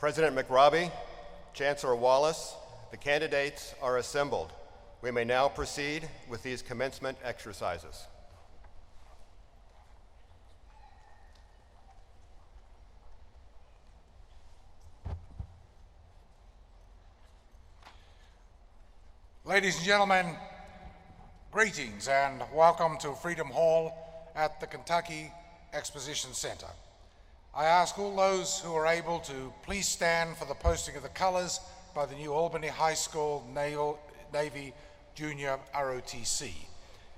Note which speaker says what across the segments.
Speaker 1: President McRobbie, Chancellor Wallace, the candidates are assembled. We may now proceed with these commencement exercises.
Speaker 2: Ladies and gentlemen, greetings and welcome to Freedom Hall at the Kentucky Exposition Center. I ask all those who are able to please stand for the posting of the colors by the New Albany High School Navy Junior ROTC,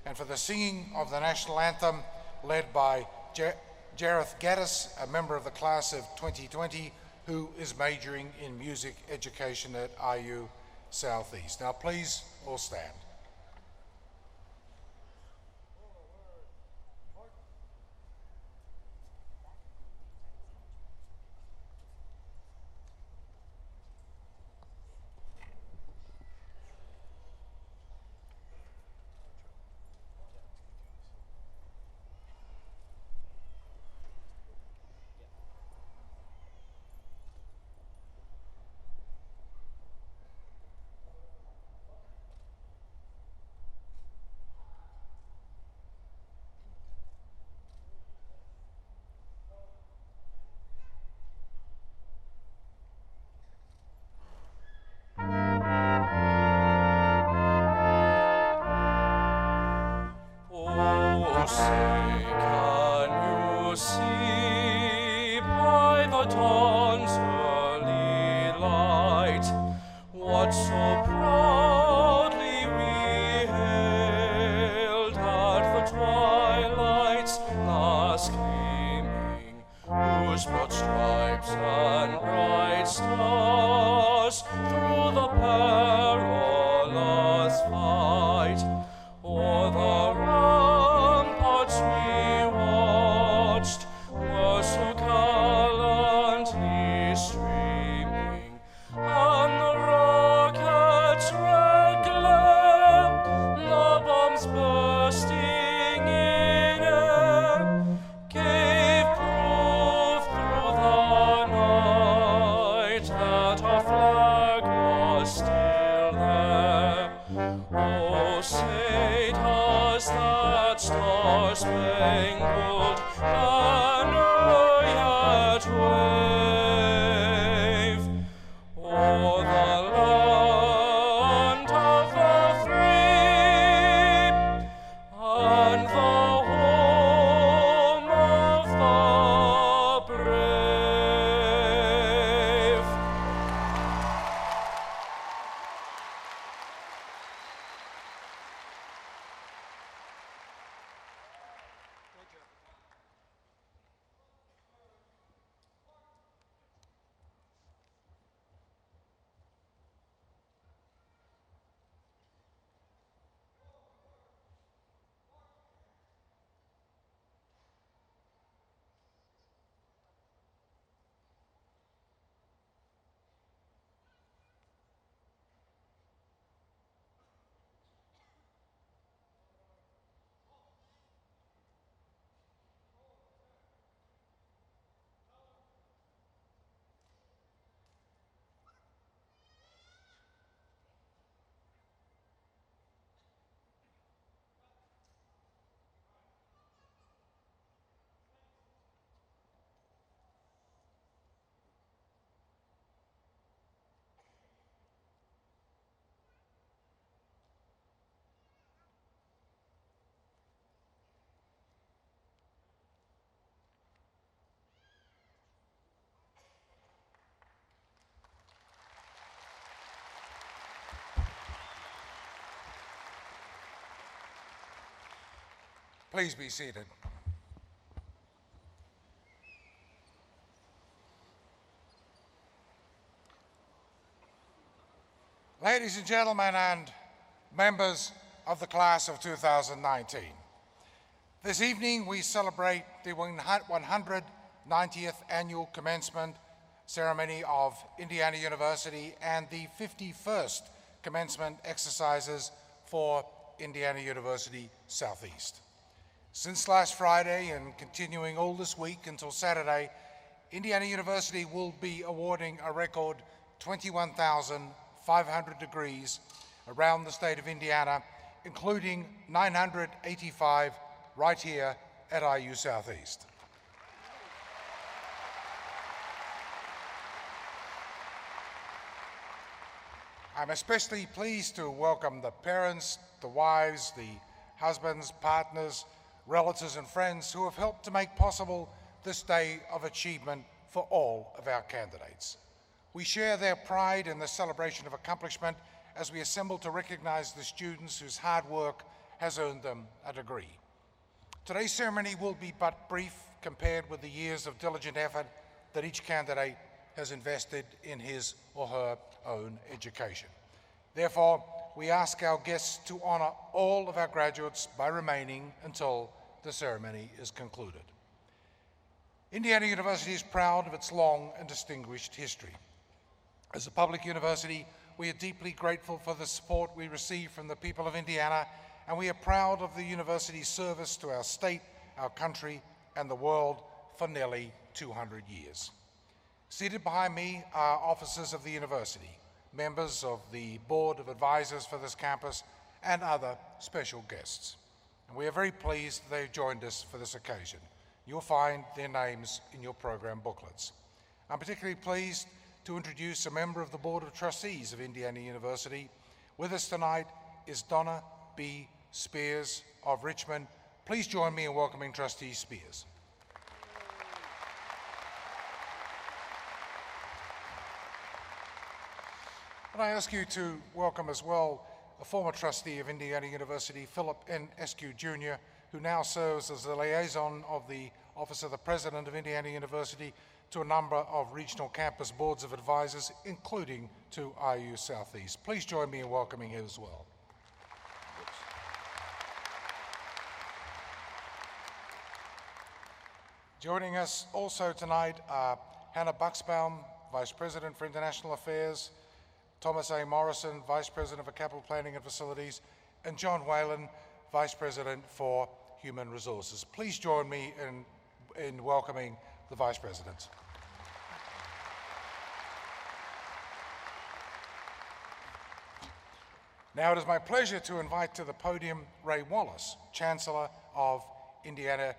Speaker 2: and for the singing of the national anthem led by Jareth Gaddis, a member of the class of 2020 who is majoring in music education at IU Southeast. Now please all stand. Please be seated. Ladies and gentlemen and members of the class of 2019, this evening we celebrate the 190th annual commencement ceremony of Indiana University and the 51st commencement exercises for Indiana University Southeast. Since last Friday and continuing all this week until Saturday, Indiana University will be awarding a record 21,500 degrees around the state of Indiana, including 985 right here at IU Southeast. I'm especially pleased to welcome the parents, the wives, the husbands, partners, relatives, and friends who have helped to make possible this day of achievement for all of our candidates. We share their pride in the celebration of accomplishment as we assemble to recognize the students whose hard work has earned them a degree. Today's ceremony will be but brief compared with the years of diligent effort that each candidate has invested in his or her own education. Therefore, we ask our guests to honor all of our graduates by remaining until the ceremony is concluded. Indiana University is proud of its long and distinguished history. As a public university, we are deeply grateful for the support we receive from the people of Indiana, and we are proud of the university's service to our state, our country, and the world for nearly 200 years. Seated behind me are officers of the university, members of the Board of Advisors for this campus, and other special guests. And we are very pleased that they've joined us for this occasion. You'll find their names in your program booklets. I'm particularly pleased to introduce a member of the Board of Trustees of Indiana University. With us tonight is Donna B. Spears of Richmond. Please join me in welcoming Trustee Spears. And I ask you to welcome as well a former trustee of Indiana University, Philip N. Eskew Jr., who now serves as the liaison of the Office of the President of Indiana University to a number of regional campus boards of advisors, including to IU Southeast. Please join me in welcoming him as well. Joining us also tonight are Hannah Buxbaum, Vice President for International Affairs, Thomas A. Morrison, Vice President for Capital Planning and Facilities, and John Whalen, Vice President for Human Resources. Please join me in welcoming the Vice Presidents. Now it is my pleasure to invite to the podium Ray Wallace, Chancellor of Indiana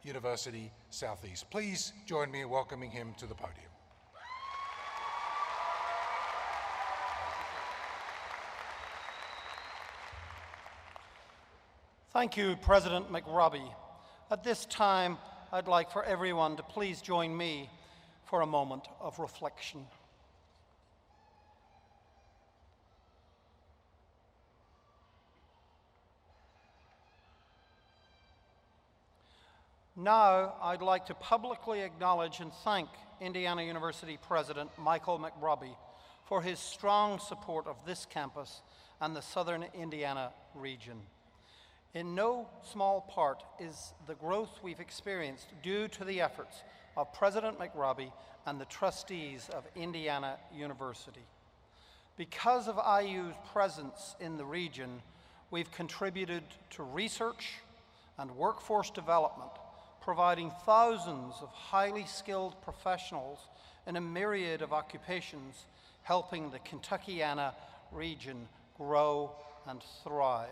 Speaker 2: University Southeast. Please join me in welcoming him to the podium.
Speaker 3: Thank you, President McRobbie. At this time, I'd like for everyone to please join me for a moment of reflection. Now, I'd like to publicly acknowledge and thank Indiana University President Michael McRobbie for his strong support of this campus and the Southern Indiana region. In no small part is the growth we've experienced due to the efforts of President McRobbie and the trustees of Indiana University. Because of IU's presence in the region, we've contributed to research and workforce development, providing thousands of highly skilled professionals in a myriad of occupations, helping the Kentuckiana region grow and thrive.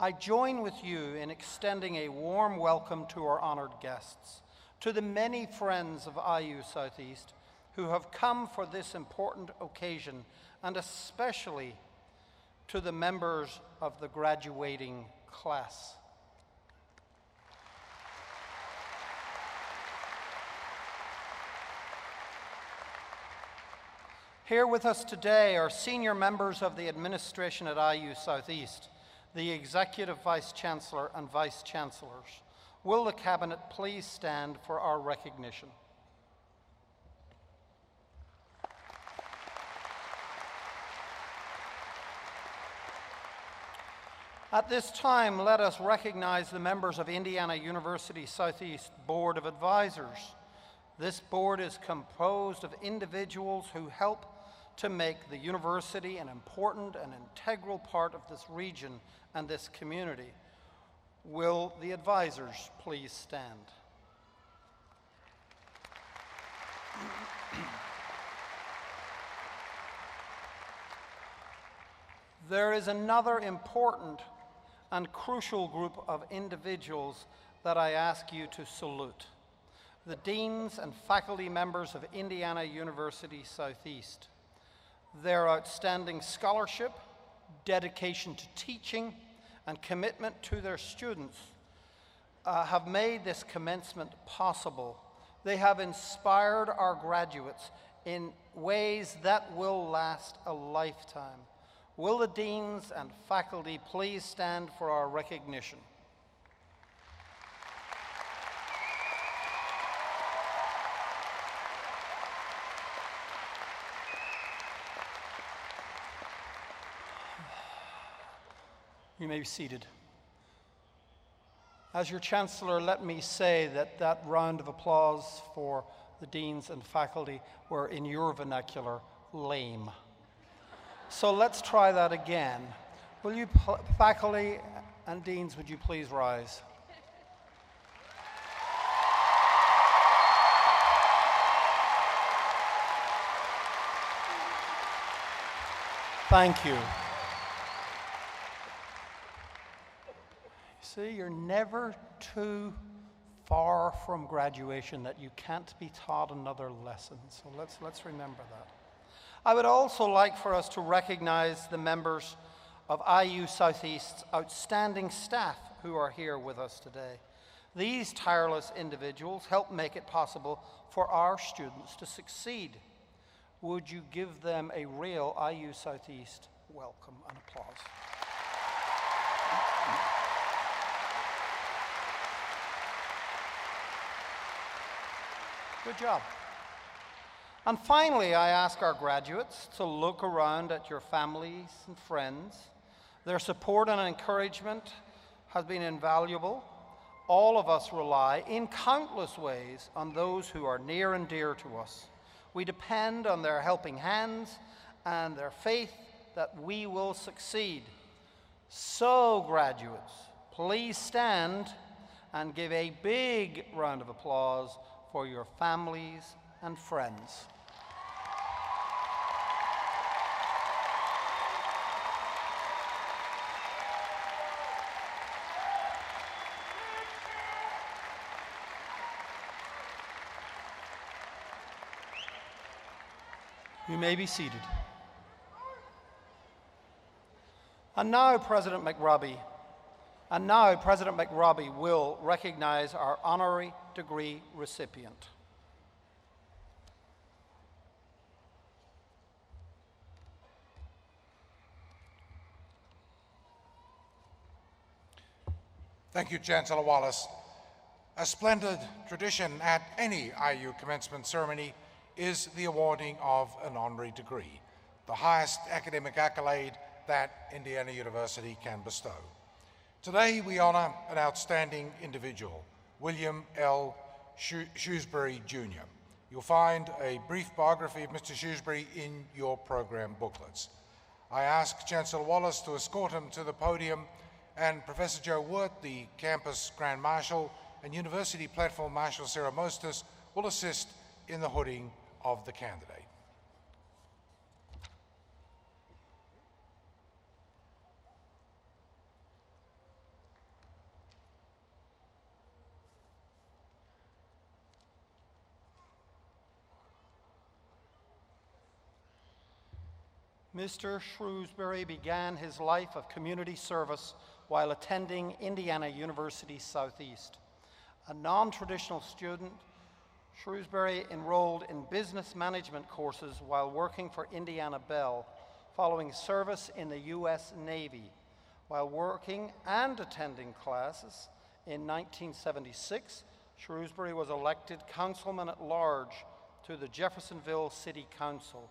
Speaker 3: I join with you in extending a warm welcome to our honored guests, to the many friends of IU Southeast who have come for this important occasion, and especially to the members of the graduating class. Here with us today are senior members of the administration at IU Southeast, the Executive Vice Chancellor and Vice Chancellors. Will the Cabinet please stand for our recognition? At this time, let us recognize the members of Indiana University Southeast Board of Advisors. This board is composed of individuals who help to make the university an important and integral part of this region and this community. Will the advisors please stand? There is another important and crucial group of individuals that I ask you to salute: the deans and faculty members of Indiana University Southeast. Their outstanding scholarship, dedication to teaching, and commitment to their students have made this commencement possible. They have inspired our graduates in ways that will last a lifetime. Will the deans and faculty please stand for our recognition? You may be seated. As your Chancellor, let me say that that round of applause for the deans and faculty were, in your vernacular, lame. So let's try that again. Will you, faculty and deans, would you please rise? Thank you. See, you're never too far from graduation that you can't be taught another lesson. So let's remember that. I would also like for us to recognize the members of IU Southeast's outstanding staff who are here with us today. These tireless individuals help make it possible for our students to succeed. Would you give them a real IU Southeast welcome and applause? Good job. And finally, I ask our graduates to look around at your families and friends. Their support and encouragement has been invaluable. All of us rely in countless ways on those who are near and dear to us. We depend on their helping hands and their faith that we will succeed. So, graduates, please stand and give a big round of applause for your families and friends. You may be seated. And now President McRobbie will recognize our honorary degree recipient.
Speaker 2: Thank you, Chancellor Wallace. A splendid tradition at any IU commencement ceremony is the awarding of an honorary degree, the highest academic accolade that Indiana University can bestow. Today, we honor an outstanding individual, William L. Shrewsbury, Jr. You'll find a brief biography of Mr. Shrewsbury in your program booklets. I ask Chancellor Wallace to escort him to the podium, and Professor Joe Wirt, the campus Grand Marshal, and University Platform Marshal Sarah Mostis will assist in the hooding of the candidate.
Speaker 3: Mr. Shrewsbury began his life of community service while attending Indiana University Southeast. A non-traditional student, Shrewsbury enrolled in business management courses while working for Indiana Bell, following service in the U.S. Navy. While working and attending classes in 1976, Shrewsbury was elected councilman at large to the Jeffersonville City Council.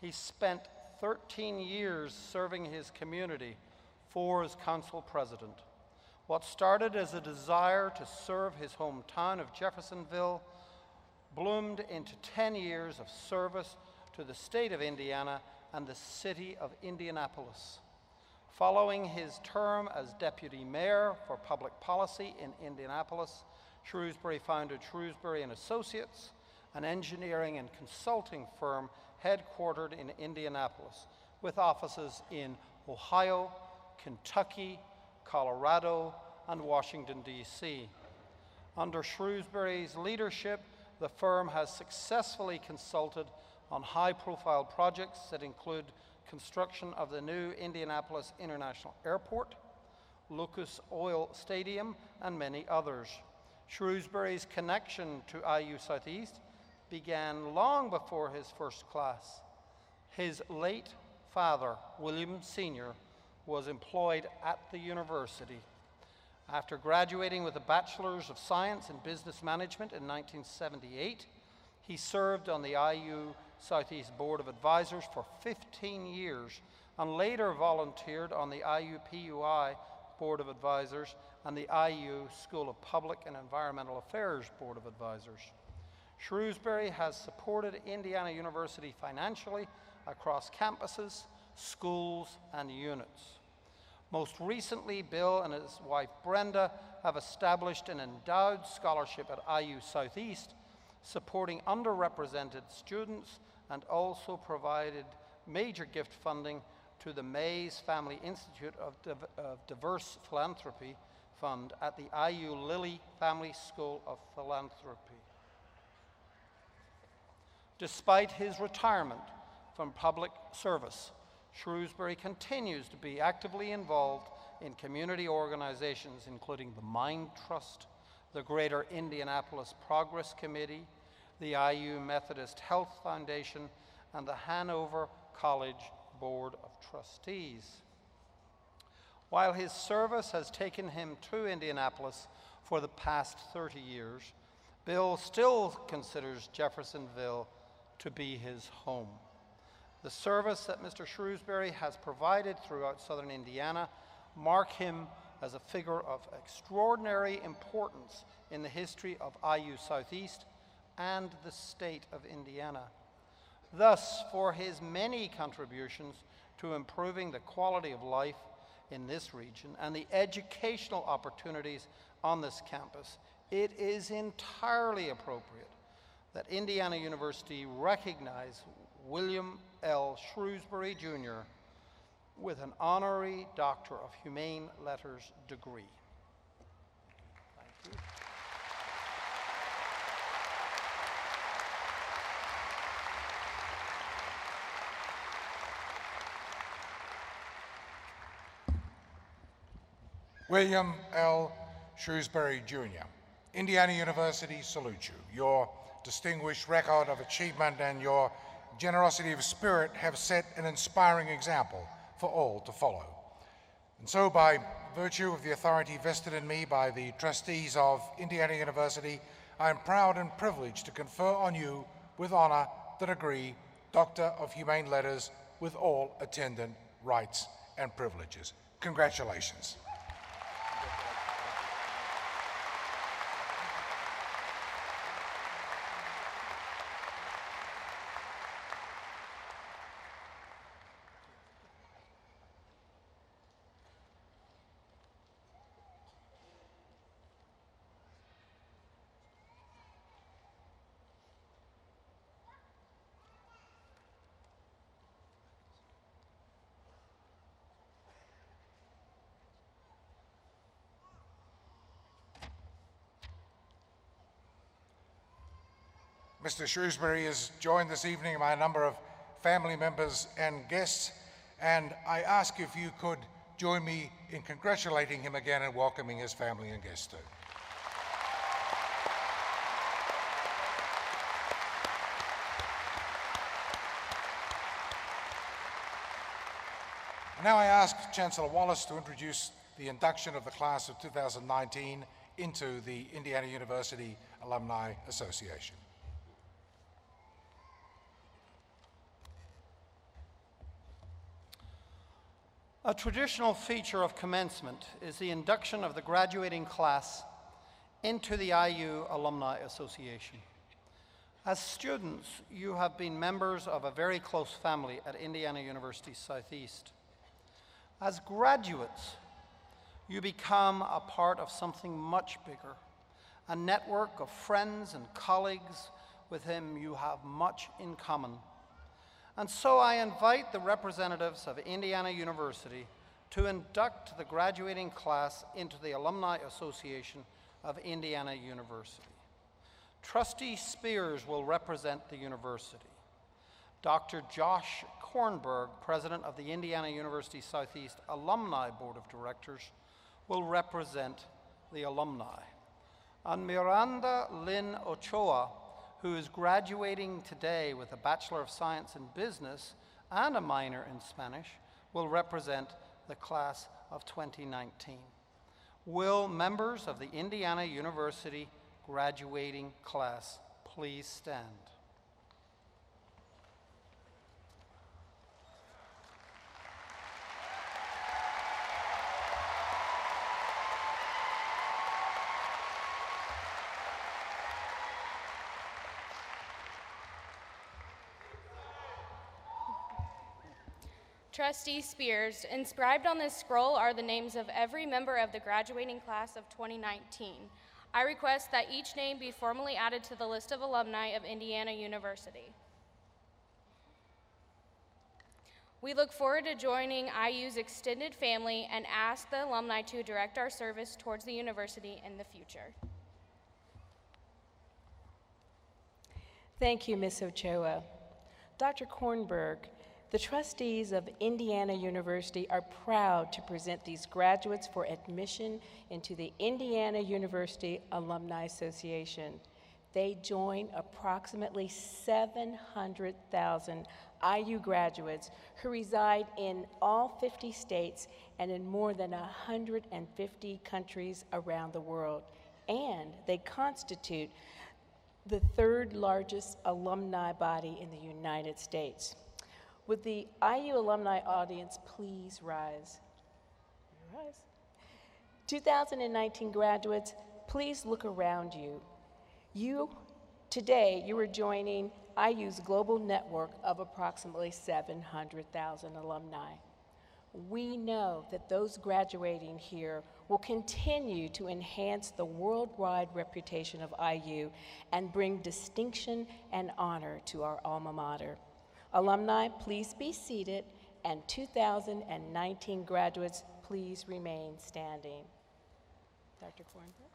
Speaker 3: He spent 13 years serving his community, 4 as council president. What started as a desire to serve his hometown of Jeffersonville bloomed into 10 years of service to the state of Indiana and the city of Indianapolis. Following his term as deputy mayor for public policy in Indianapolis, Shrewsbury founded Shrewsbury and Associates, an engineering and consulting firm headquartered in Indianapolis, with offices in Ohio, Kentucky, Colorado, and Washington, D.C. Under Shrewsbury's leadership, the firm has successfully consulted on high-profile projects that include construction of the new Indianapolis International Airport, Lucas Oil Stadium, and many others. Shrewsbury's connection to IU Southeast began long before his first class. His late father, William Sr., was employed at the university. After graduating with a Bachelor of Science in Business Management in 1978, he served on the IU Southeast Board of Advisors for 15 years and later volunteered on the IUPUI Board of Advisors and the IU School of Public and Environmental Affairs Board of Advisors. Shrewsbury has supported Indiana University financially across campuses, schools, and units. Most recently, Bill and his wife Brenda have established an endowed scholarship at IU Southeast, supporting underrepresented students, and also provided major gift funding to the Mays Family Institute of Diverse Philanthropy Fund at the IU Lilly Family School of Philanthropy. Despite his retirement from public service, Shrewsbury continues to be actively involved in community organizations including the Mind Trust, the Greater Indianapolis Progress Committee, the IU Methodist Health Foundation, and the Hanover College Board of Trustees. While his service has taken him to Indianapolis for the past 30 years, Bill still considers Jeffersonville to be his home. The service that Mr. Shrewsbury has provided throughout southern Indiana mark him as a figure of extraordinary importance in the history of IU Southeast and the state of Indiana. Thus, for his many contributions to improving the quality of life in this region and the educational opportunities on this campus, it is entirely appropriate that Indiana University recognize William L. Shrewsbury, Jr. with an honorary Doctor of Humane Letters degree. Thank you.
Speaker 2: William L. Shrewsbury, Jr. Indiana University salutes you. Your distinguished record of achievement and your generosity of spirit have set an inspiring example for all to follow. And so, by virtue of the authority vested in me by the trustees of Indiana University, I am proud and privileged to confer on you with honor the degree Doctor of Humane Letters with all attendant rights and privileges. Congratulations. Mr. Shrewsbury is joined this evening by a number of family members and guests, and I ask if you could join me in congratulating him again and welcoming his family and guests too. And now I ask Chancellor Wallace to introduce the induction of the class of 2019 into the Indiana University Alumni Association.
Speaker 3: A traditional feature of commencement is the induction of the graduating class into the IU Alumni Association. As students, you have been members of a very close family at Indiana University Southeast. As graduates, you become a part of something much bigger, a network of friends and colleagues With him you have much in common. And so I invite the representatives of Indiana University to induct the graduating class into the Alumni Association of Indiana University. Trustee Spears will represent the university. Dr. Josh Kornberg, President of the Indiana University Southeast Alumni Board of Directors, will represent the alumni. And Miranda Lynn Ochoa, who is graduating today with a Bachelor of Science in Business and a minor in Spanish, will represent the class of 2019. Will members of the Indiana University graduating class please stand?
Speaker 4: Trustee Spears, inscribed on this scroll are the names of every member of the graduating class of 2019. I request that each name be formally added to the list of alumni of Indiana University. We look forward to joining IU's extended family and ask the alumni to direct our service towards the university in the future.
Speaker 5: Thank you, Ms. Ochoa. Dr. Kornberg, the trustees of Indiana University are proud to present these graduates for admission into the Indiana University Alumni Association. They join approximately 700,000 IU graduates who reside in all 50 states and in more than 150 countries around the world. And they constitute the third largest alumni body in the United States. Would the IU Alumni Audience please rise? Rise. 2019 graduates, please look around you. Today, you are joining IU's global network of approximately 700,000 alumni. We know that those graduating here will continue to enhance the worldwide reputation of IU and bring distinction and honor to our alma mater. Alumni, please be seated, and 2019 graduates, please remain standing. Dr. Kornberg.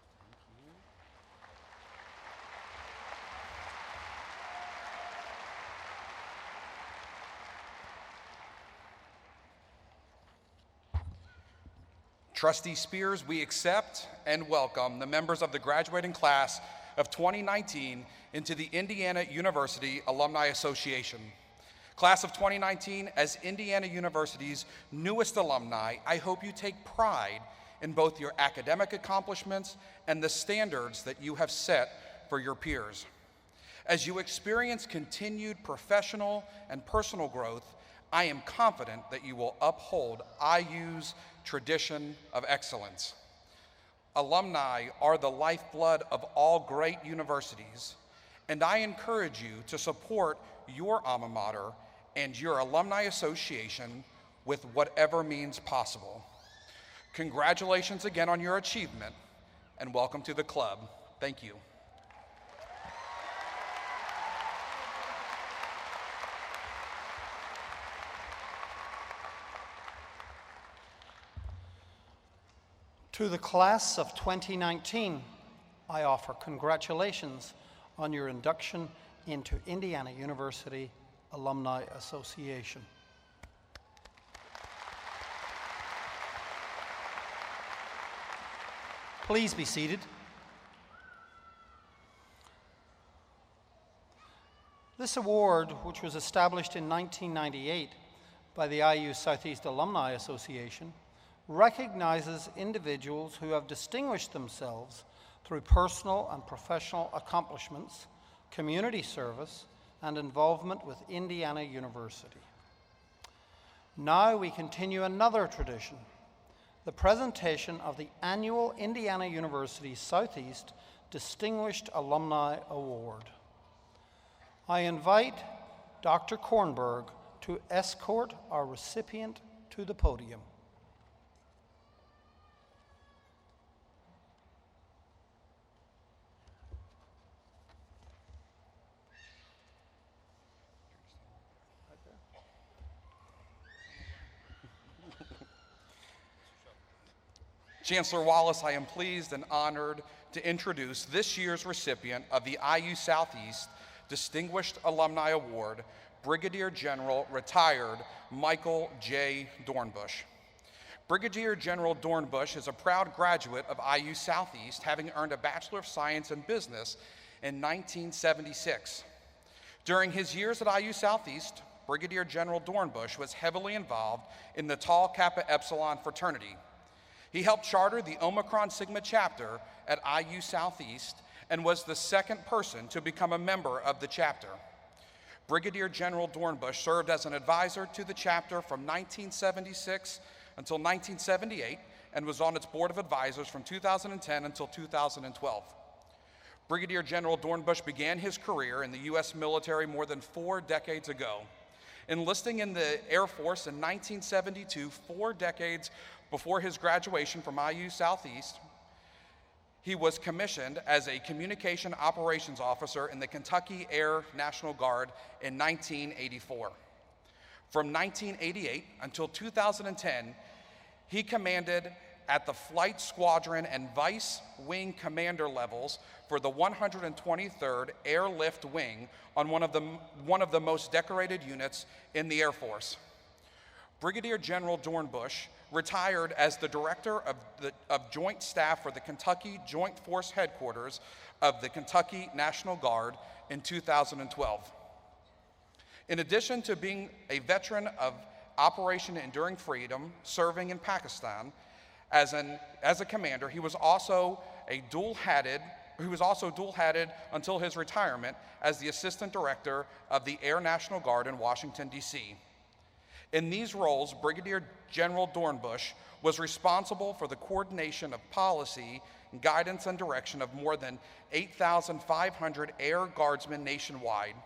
Speaker 6: Trustee Spears, we accept and welcome the members of the graduating class of 2019 into the Indiana University Alumni Association. Class of 2019, as Indiana University's newest alumni, I hope you take pride in both your academic accomplishments and the standards that you have set for your peers. As you experience continued professional and personal growth, I am confident that you will uphold IU's tradition of excellence. Alumni are the lifeblood of all great universities, and I encourage you to support your alma mater and your alumni association with whatever means possible. Congratulations again on your achievement, and welcome to the club. Thank you.
Speaker 3: To the class of 2019, I offer congratulations on your induction into Indiana University Alumni Association. Please be seated. This award, which was established in 1998 by the IU Southeast Alumni Association, recognizes individuals who have distinguished themselves through personal and professional accomplishments, community service, and involvement with Indiana University. Now we continue another tradition, the presentation of the annual Indiana University Southeast Distinguished Alumni Award. I invite Dr. Kornberg to escort our recipient to the podium.
Speaker 6: Chancellor Wallace, I am pleased and honored to introduce this year's recipient of the IU Southeast Distinguished Alumni Award, Brigadier General Retired Michael J. Dornbusch. Brigadier General Dornbusch is a proud graduate of IU Southeast, having earned a Bachelor of Science in Business in 1976. During his years at IU Southeast, Brigadier General Dornbusch was heavily involved in the Tau Kappa Epsilon fraternity. He helped charter the Omicron Sigma chapter at IU Southeast and was the second person to become a member of the chapter. Brigadier General Dornbusch served as an advisor to the chapter from 1976 until 1978 and was on its board of advisors from 2010 until 2012. Brigadier General Dornbusch began his career in the U.S. military more than 4 decades ago. Enlisting in the Air Force in 1972, 4 decades before his graduation from IU Southeast, he was commissioned as a Communication Operations Officer in the Kentucky Air National Guard in 1984. From 1988 until 2010, he commanded at the Flight Squadron and Vice Wing Commander levels for the 123rd Airlift Wing on one of the most decorated units in the Air Force. Brigadier General Dornbusch retired as the Director of Joint Staff for the Kentucky Joint Force Headquarters of the Kentucky National Guard in 2012. In addition to being a veteran of Operation Enduring Freedom, serving in Pakistan as a commander, he was also dual-hatted until his retirement as the Assistant Director of the Air National Guard in Washington, D.C. In these roles, Brigadier General Dornbusch was responsible for the coordination of policy, guidance, and direction of more than 8,500 Air Guardsmen nationwide.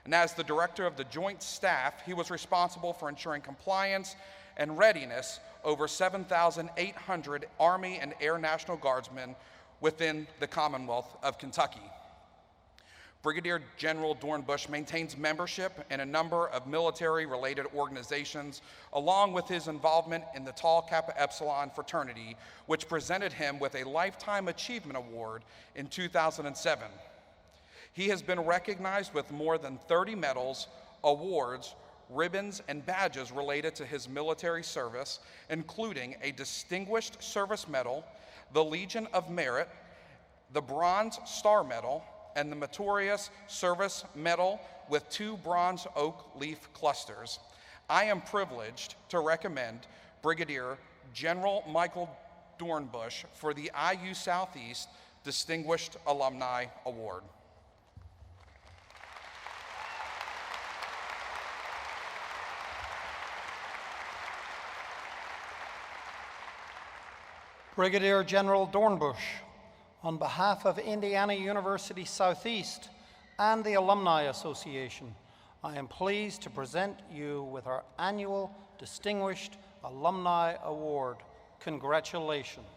Speaker 6: And as the Director of the Joint Staff, he was responsible for ensuring compliance and readiness over 7,800 Army and Air National Guardsmen within the Commonwealth of Kentucky. Brigadier General Dornbusch maintains membership in a number of military-related organizations, along with his involvement in the Tau Kappa Epsilon fraternity, which presented him with a Lifetime Achievement Award in 2007. He has been recognized with more than 30 medals, awards, ribbons, and badges related to his military service, including a Distinguished Service Medal, the Legion of Merit, the Bronze Star Medal, and the Meritorious Service Medal with 2 bronze oak leaf clusters. I am privileged to recommend Brigadier General Michael Dornbusch for the IU Southeast Distinguished Alumni Award.
Speaker 3: Brigadier General Dornbusch, on behalf of Indiana University Southeast and the Alumni Association, I am pleased to present you with our annual Distinguished Alumni Award. Congratulations.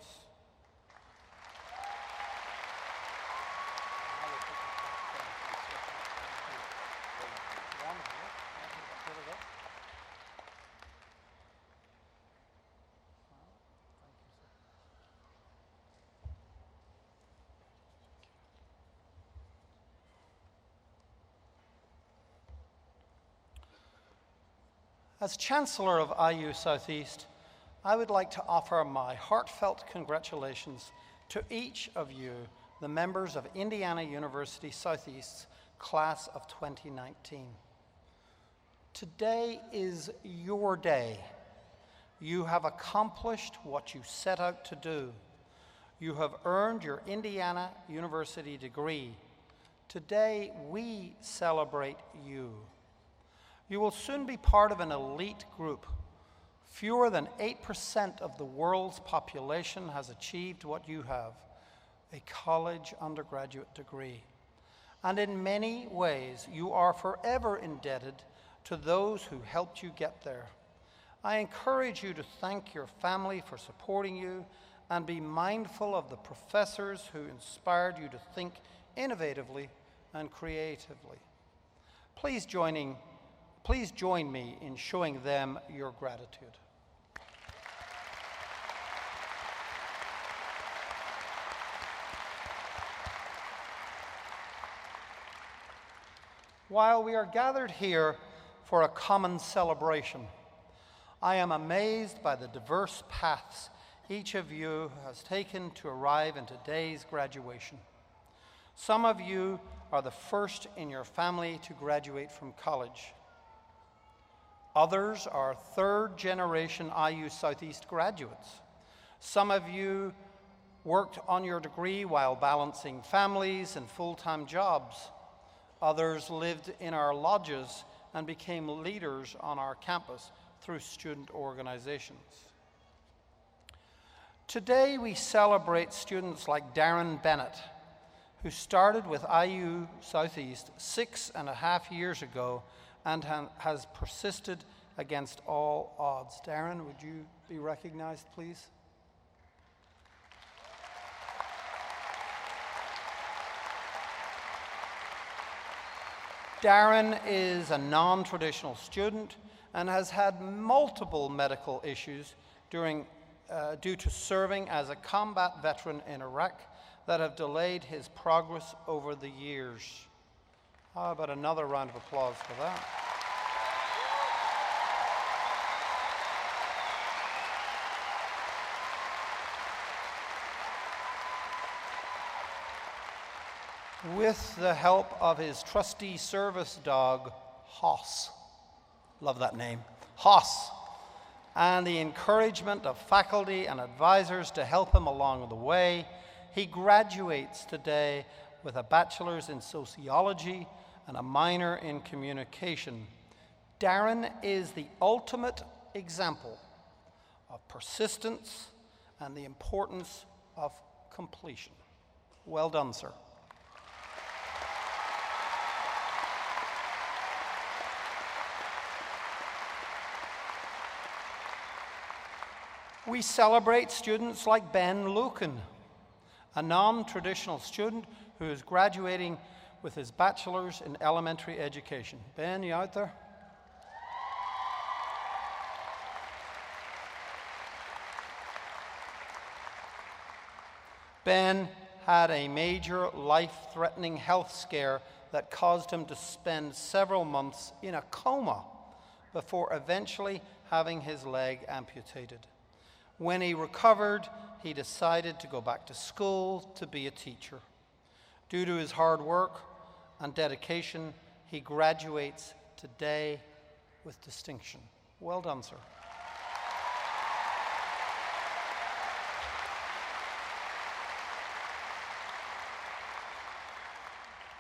Speaker 3: As Chancellor of IU Southeast, I would like to offer my heartfelt congratulations to each of you, the members of Indiana University Southeast's class of 2019. Today is your day. You have accomplished what you set out to do. You have earned your Indiana University degree. Today, we celebrate you. You will soon be part of an elite group. Fewer than 8% of the world's population has achieved what you have, a college undergraduate degree. And in many ways, you are forever indebted to those who helped you get there. I encourage you to thank your family for supporting you and be mindful of the professors who inspired you to think innovatively and creatively. Please join me in showing them your gratitude. While we are gathered here for a common celebration, I am amazed by the diverse paths each of you has taken to arrive in today's graduation. Some of you are the first in your family to graduate from college. Others are third-generation IU Southeast graduates. Some of you worked on your degree while balancing families and full-time jobs. Others lived in our lodges and became leaders on our campus through student organizations. Today we celebrate students like Darren Bennett, who started with IU Southeast 6.5 years ago and has persisted against all odds. Darren, would you be recognized, please? Darren is a non-traditional student and has had multiple medical issues due to serving as a combat veteran in Iraq that have delayed his progress over the years. How about another round of applause for that? With the help of his trustee service dog, Hoss, love that name, Hoss, and the encouragement of faculty and advisors to help him along the way, he graduates today with a bachelor's in sociology and a minor in communication. Darren is the ultimate example of persistence and the importance of completion. Well done, sir. We celebrate students like Ben Lucan, a non-traditional student who is graduating with his bachelor's in elementary education. Ben, you out there? Ben had a major life-threatening health scare that caused him to spend several months in a coma before eventually having his leg amputated. When he recovered, he decided to go back to school to be a teacher. Due to his hard work and dedication, he graduates today with distinction. Well done, sir.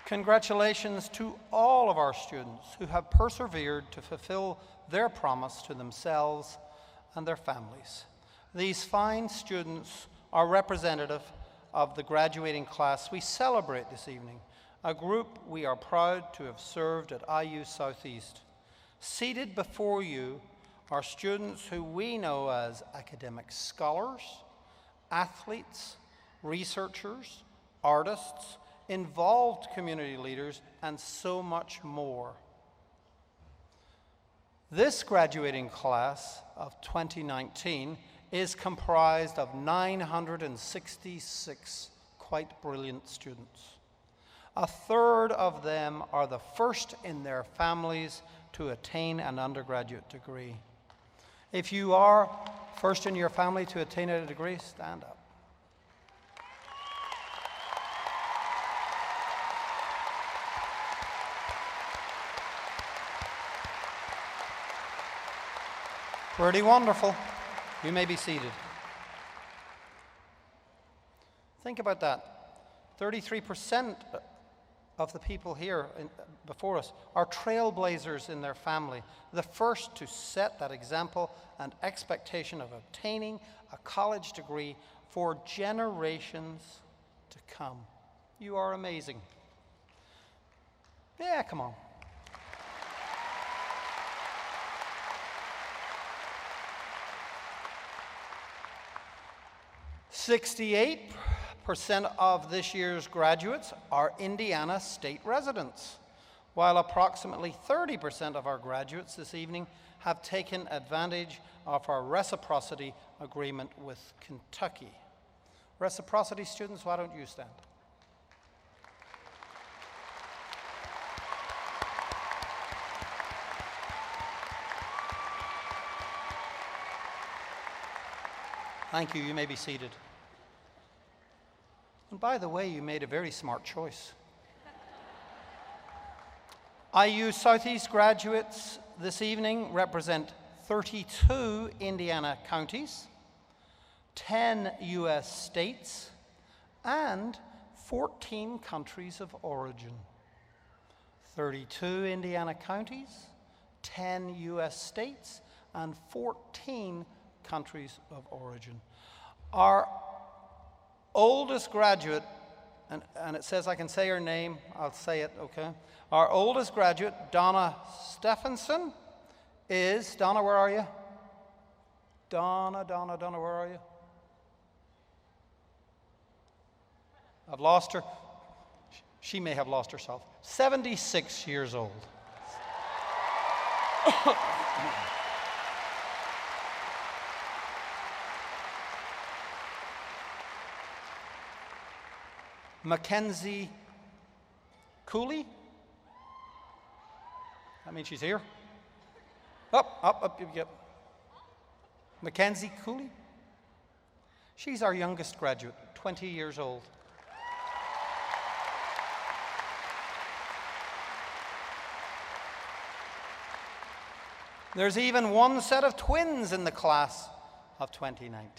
Speaker 3: Congratulations to all of our students who have persevered to fulfill their promise to themselves and their families. These fine students are representative of the graduating class we celebrate this evening, a group we are proud to have served at IU Southeast. Seated before you are students who we know as academic scholars, athletes, researchers, artists, involved community leaders, and so much more. This graduating class of 2019 is comprised of 966 quite brilliant students. A third of them are the first in their families to attain an undergraduate degree. If you are first in your family to attain a degree, stand up. Pretty wonderful. You may be seated. Think about that. 33% of the people here before us are trailblazers in their family, the first to set that example and expectation of obtaining a college degree for generations to come. You are amazing. Yeah, come on. "68% of this year's graduates are Indiana state residents, while approximately 30% of our graduates this evening have taken advantage of our reciprocity agreement with Kentucky." Reciprocity students, why don't you stand? Thank you. You may be seated. And by the way, you made a very smart choice. IU Southeast graduates this evening represent 32 Indiana counties, 10 U.S. states, and 14 countries of origin. 32 Indiana counties, 10 U.S. states, and 14 countries of origin. Our oldest graduate, and it says I can say her name, I'll say it, okay? Our oldest graduate, Donna Stephenson, is, Donna, where are you? Donna, where are you? I've lost her. She may have lost herself. 76 years old. Mackenzie Cooley. That means she's here. Up, yep. Mackenzie Cooley. She's our youngest graduate, 20 years old. There's even one set of twins in the class of 2019.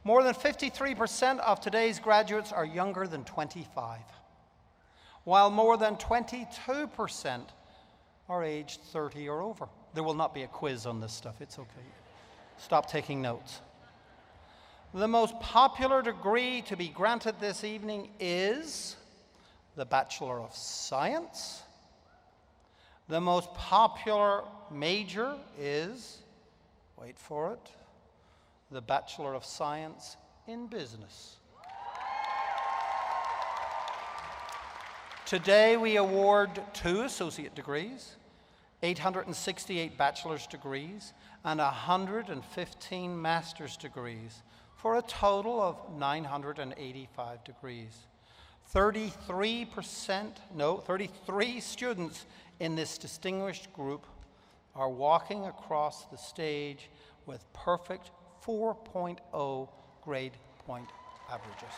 Speaker 3: More than 53% of today's graduates are younger than 25, while more than 22% are aged 30 or over. There will not be a quiz on this stuff, it's okay. Stop taking notes. The most popular degree to be granted this evening is the Bachelor of Science. The most popular major is, wait for it, the Bachelor of Science in Business. Today we award 2 associate degrees, 868 bachelor's degrees, and 115 master's degrees, for a total of 985 degrees. 33 students in this distinguished group are walking across the stage with perfect 4.0 grade point averages.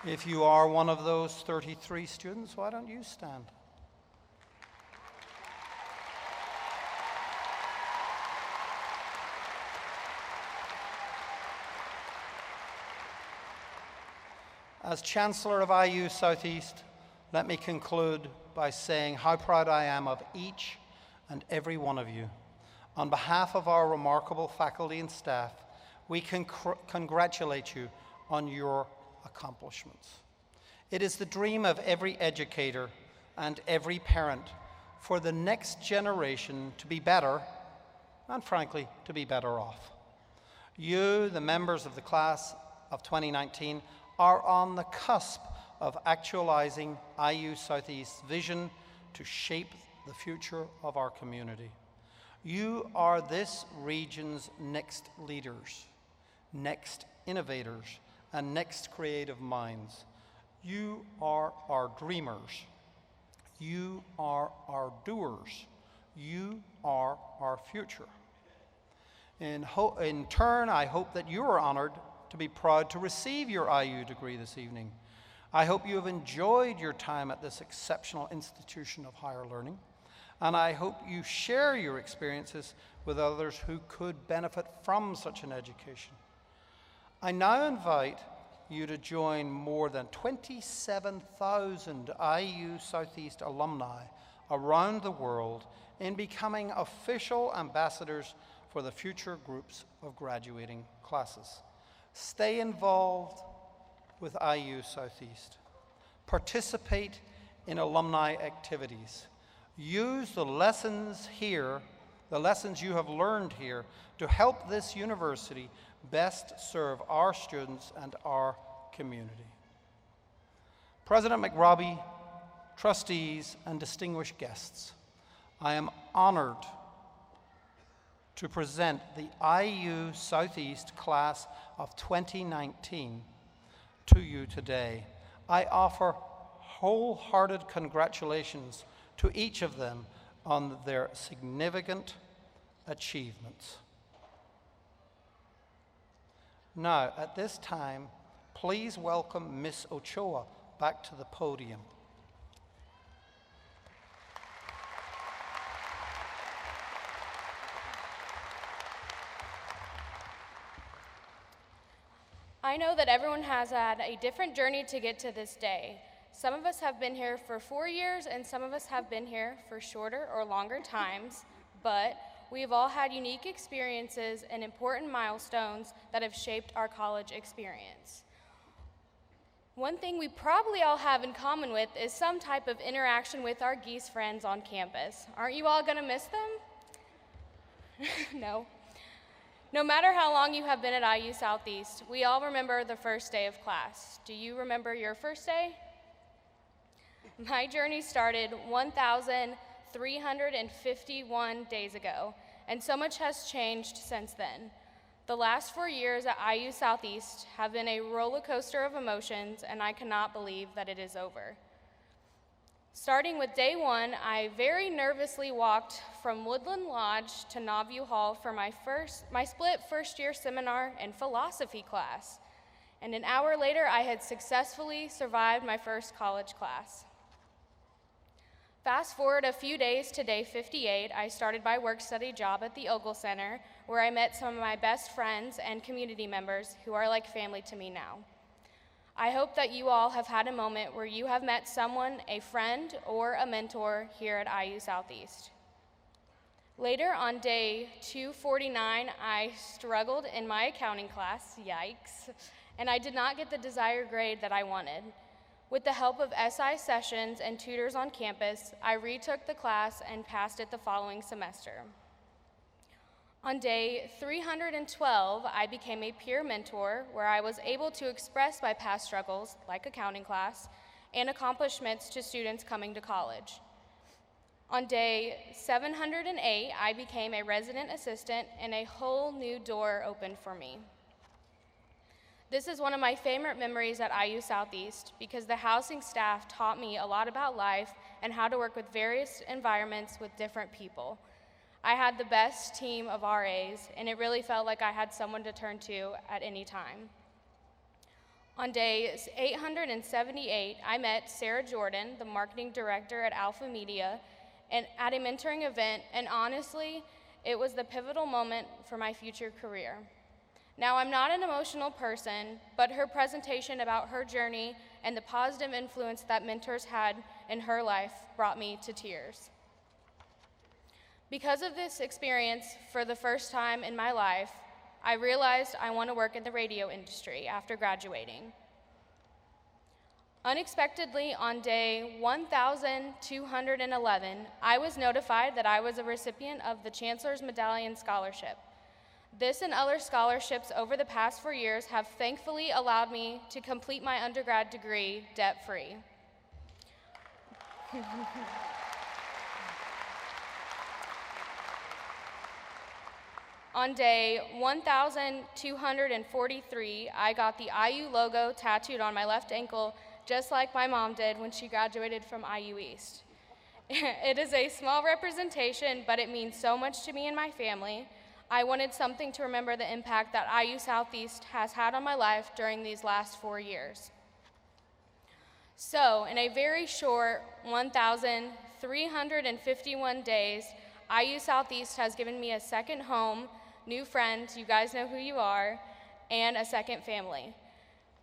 Speaker 3: If you are one of those 33 students, why don't you stand? As Chancellor of IU Southeast, let me conclude by saying how proud I am of each and every one of you. On behalf of our remarkable faculty and staff, we congratulate you on your accomplishments. It is the dream of every educator and every parent for the next generation to be better, and frankly, to be better off. You, the members of the class of 2019, are on the cusp of actualizing IU Southeast's vision to shape the future of our community. You are this region's next leaders, next innovators, and next creative minds. You are our dreamers. You are our doers. You are our future. In turn, I hope that you are honored to be proud to receive your IU degree this evening. I hope you have enjoyed your time at this exceptional institution of higher learning, and I hope you share your experiences with others who could benefit from such an education. I now invite you to join more than 27,000 IU Southeast alumni around the world in becoming official ambassadors for the future groups of graduating classes. Stay involved with IU Southeast. Participate in alumni activities. Use the lessons here, the lessons you have learned here, to help this university best serve our students and our community. President McRobbie, trustees, and distinguished guests, I am honored to present the IU Southeast class of 2019 to you today. I offer wholehearted congratulations to each of them on their significant achievements. Now, at this time, please welcome Miss Ochoa back to the podium.
Speaker 4: I know that everyone has had a different journey to get to this day. Some of us have been here for 4 years, and some of us have been here for shorter or longer times, but we've all had unique experiences and important milestones that have shaped our college experience. One thing we probably all have in common with is some type of interaction with our geese friends on campus. Aren't you all gonna miss them? No. No matter how long you have been at IU Southeast, we all remember the first day of class. Do you remember your first day? My journey started 1,351 days ago, and so much has changed since then. The last 4 years at IU Southeast have been a roller coaster of emotions, and I cannot believe that it is over. Starting with day one, I very nervously walked from Woodland Lodge to Knobview Hall for my split first-year seminar and philosophy class. And an hour later, I had successfully survived my first college class. Fast forward a few days to day 58, I started my work-study job at the Ogle Center, where I met some of my best friends and community members who are like family to me now. I hope that you all have had a moment where you have met someone, a friend, or a mentor here at IU Southeast. Later on day 249, I struggled in my accounting class, yikes, and I did not get the desired grade that I wanted. With the help of SI sessions and tutors on campus, I retook the class and passed it the following semester. On day 312, I became a peer mentor where I was able to express my past struggles, like accounting class, and accomplishments to students coming to college. On day 708, I became a resident assistant and a whole new door opened for me. This is one of my favorite memories at IU Southeast because the housing staff taught me a lot about life and how to work with various environments with different people. I had the best team of RAs, and it really felt like I had someone to turn to at any time. On day 878, I met Sarah Jordan, the marketing director at Alpha Media, and at a mentoring event, and honestly, it was the pivotal moment for my future career. Now, I'm not an emotional person, but her presentation about her journey and the positive influence that mentors had in her life brought me to tears. Because of this experience, for the first time in my life, I realized I want to work in the radio industry after graduating. Unexpectedly, on day 1,211, I was notified that I was a recipient of the Chancellor's Medallion Scholarship. This and other scholarships over the past 4 years have thankfully allowed me to complete my undergrad degree debt-free. On day 1,243, I got the IU logo tattooed on my left ankle, just like my mom did when she graduated from IU East. It is a small representation, but it means so much to me and my family. I wanted something to remember the impact that IU Southeast has had on my life during these last 4 years. So, in a very short 1,351 days, IU Southeast has given me a second home, new friends, you guys know who you are, and a second family.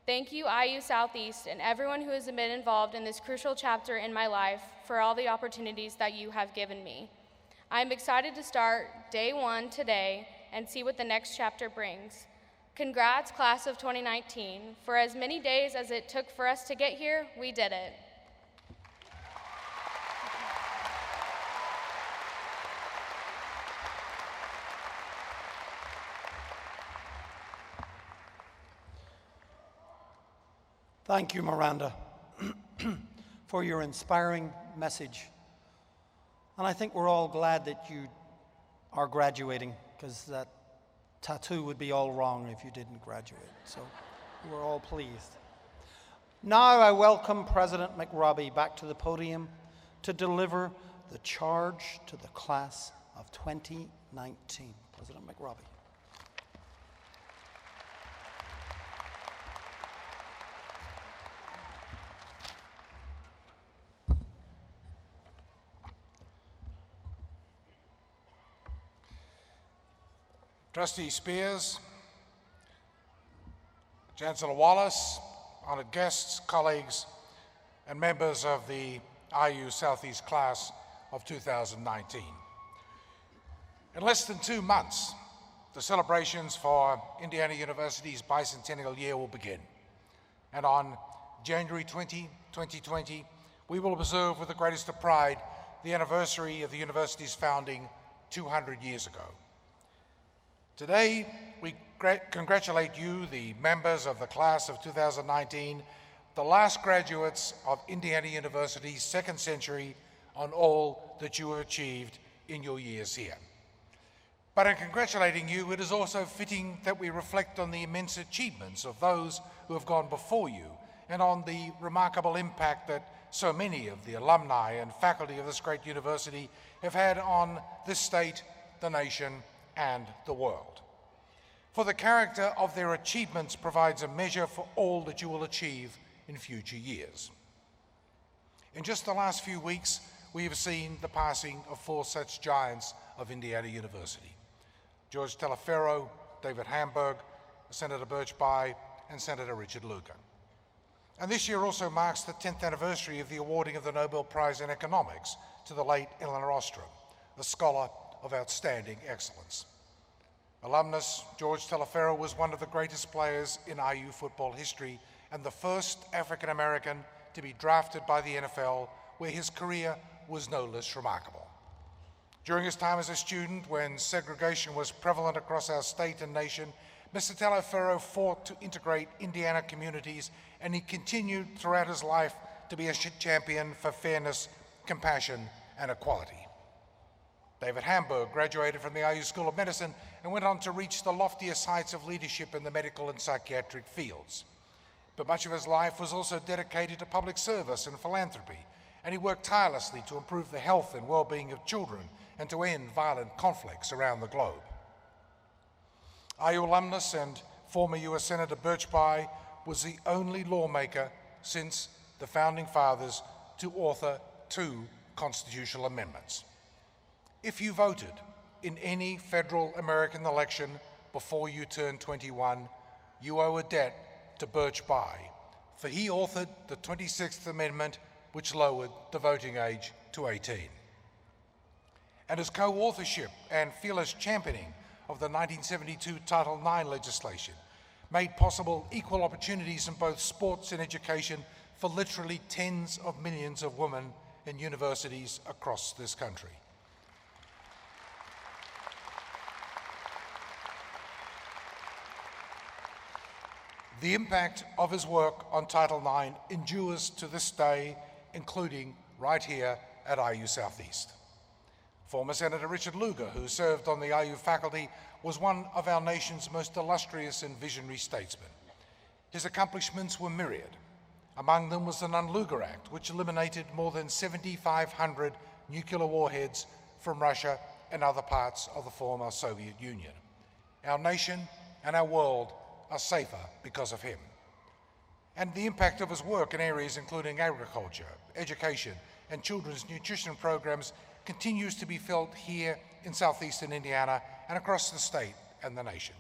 Speaker 4: Thank you, IU Southeast, and everyone who has been involved in this crucial chapter in my life for all the opportunities that you have given me. I'm excited to start day one today and see what the next chapter brings. Congrats, class of 2019. For as many days as it took for us to get here, we did it.
Speaker 3: Thank you, Miranda, for your inspiring message. And I think we're all glad that you are graduating, because that tattoo would be all wrong if you didn't graduate. So we're all pleased. Now I welcome President McRobbie back to the podium to deliver the charge to the class of 2019. President McRobbie.
Speaker 2: Trustee Spears, Chancellor Wallace, honored guests, colleagues, and members of the IU Southeast class of 2019. In less than 2 months, the celebrations for Indiana University's bicentennial year will begin. And on January 20, 2020, we will observe with the greatest of pride the anniversary of the university's founding 200 years ago. Today, we congratulate you, the members of the class of 2019, the last graduates of Indiana University's second century, on all that you have achieved in your years here. But in congratulating you, it is also fitting that we reflect on the immense achievements of those who have gone before you and on the remarkable impact that so many of the alumni and faculty of this great university have had on this state, the nation, and the world. For the character of their achievements provides a measure for all that you will achieve in future years. In just the last few weeks, we have seen the passing of 4 such giants of Indiana University: George Farrow, David Hamburg, Senator Birch Bayh, and Senator Richard Lugar. And this year also marks the 10th anniversary of the awarding of the Nobel Prize in Economics to the late Elinor Ostrom, a scholar of outstanding excellence. Alumnus George Farrow was one of the greatest players in IU football history and the first African American to be drafted by the NFL, where his career was no less remarkable. During his time as a student, when segregation was prevalent across our state and nation, Mr. Farrow fought to integrate Indiana communities, and he continued throughout his life to be a champion for fairness, compassion, and equality. David Hamburg graduated from the IU School of Medicine and went on to reach the loftiest heights of leadership in the medical and psychiatric fields. But much of his life was also dedicated to public service and philanthropy, and he worked tirelessly to improve the health and well-being of children and to end violent conflicts around the globe. IU alumnus and former US Senator Birch Bayh was the only lawmaker since the Founding Fathers to author 2 constitutional amendments. If you voted in any federal American election before you turned 21, you owe a debt to Birch Bayh, for he authored the 26th Amendment, which lowered the voting age to 18. And his co-authorship and fearless championing of the 1972 Title IX legislation made possible equal opportunities in both sports and education for literally tens of millions of women in universities across this country. The impact of his work on Title IX endures to this day, including right here at IU Southeast. Former Senator Richard Lugar, who served on the IU faculty, was one of our nation's most illustrious and visionary statesmen. His accomplishments were myriad. Among them was the Nunn-Lugar Act, which eliminated more than 7,500 nuclear warheads from Russia and other parts of the former Soviet Union. Our nation and our world are safer because of him. And the impact of his work in areas including agriculture, education, and children's nutrition programs continues to be felt here in southeastern Indiana and across the state and the nation.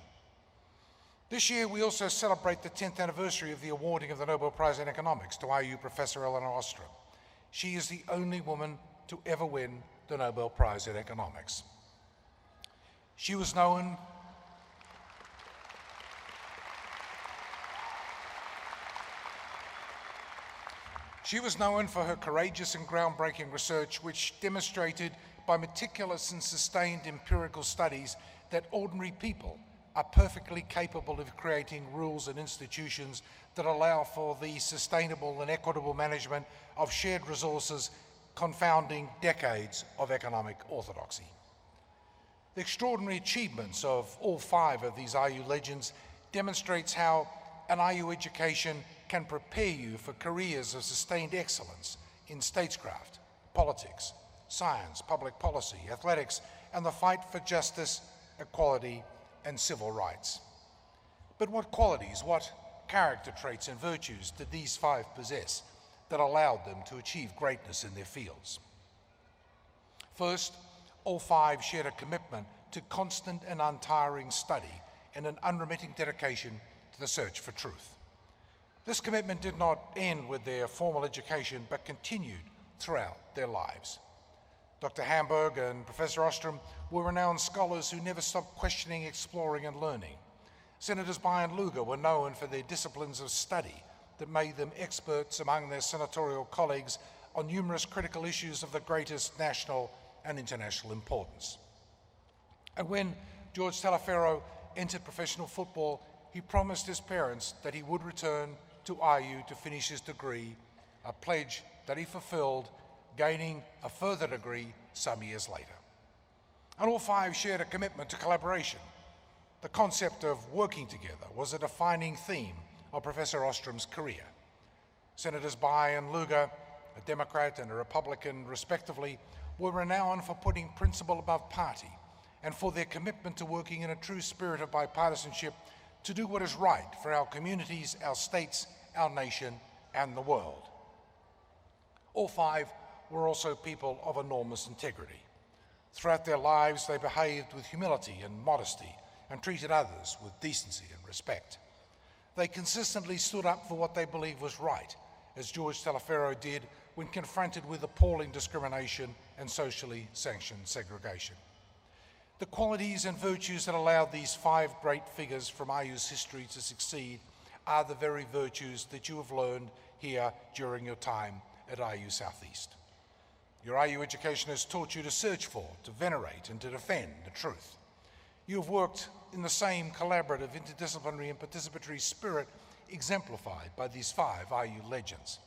Speaker 2: This year, we also celebrate the 10th anniversary of the awarding of the Nobel Prize in Economics to IU Professor Elinor Ostrom. She is the only woman to ever win the Nobel Prize in Economics. She was known for her courageous and groundbreaking research, which demonstrated by meticulous and sustained empirical studies that ordinary people are perfectly capable of creating rules and institutions that allow for the sustainable and equitable management of shared resources, confounding decades of economic orthodoxy. The extraordinary achievements of all 5 of these IU legends demonstrates how an IU education can prepare you for careers of sustained excellence in statescraft, politics, science, public policy, athletics, and the fight for justice, equality, and civil rights. But what qualities, what character traits and virtues did these 5 possess that allowed them to achieve greatness in their fields? First, all 5 shared a commitment to constant and untiring study and an unremitting dedication to the search for truth. This commitment did not end with their formal education, but continued throughout their lives. Dr. Hamburg and Professor Ostrom were renowned scholars who never stopped questioning, exploring, and learning. Senators By and Lugar were known for their disciplines of study that made them experts among their senatorial colleagues on numerous critical issues of the greatest national and international importance. And when George Farrow entered professional football, he promised his parents that he would return to IU to finish his degree, a pledge that he fulfilled, gaining a further degree some years later. And all 5 shared a commitment to collaboration. The concept of working together was a defining theme of Professor Ostrom's career. Senators By and Lugar, a Democrat and a Republican respectively, were renowned for putting principle above party and for their commitment to working in a true spirit of bipartisanship to do what is right for our communities, our states, our nation, and the world. All 5 were also people of enormous integrity. Throughout their lives, they behaved with humility and modesty and treated others with decency and respect. They consistently stood up for what they believed was right, as George Farrow did when confronted with appalling discrimination and socially sanctioned segregation. The qualities and virtues that allowed these 5 great figures from IU's history to succeed are the very virtues that you have learned here during your time at IU Southeast. Your IU education has taught you to search for, to venerate, and to defend the truth. You have worked in the same collaborative, interdisciplinary, and participatory spirit exemplified by these 5 IU legends.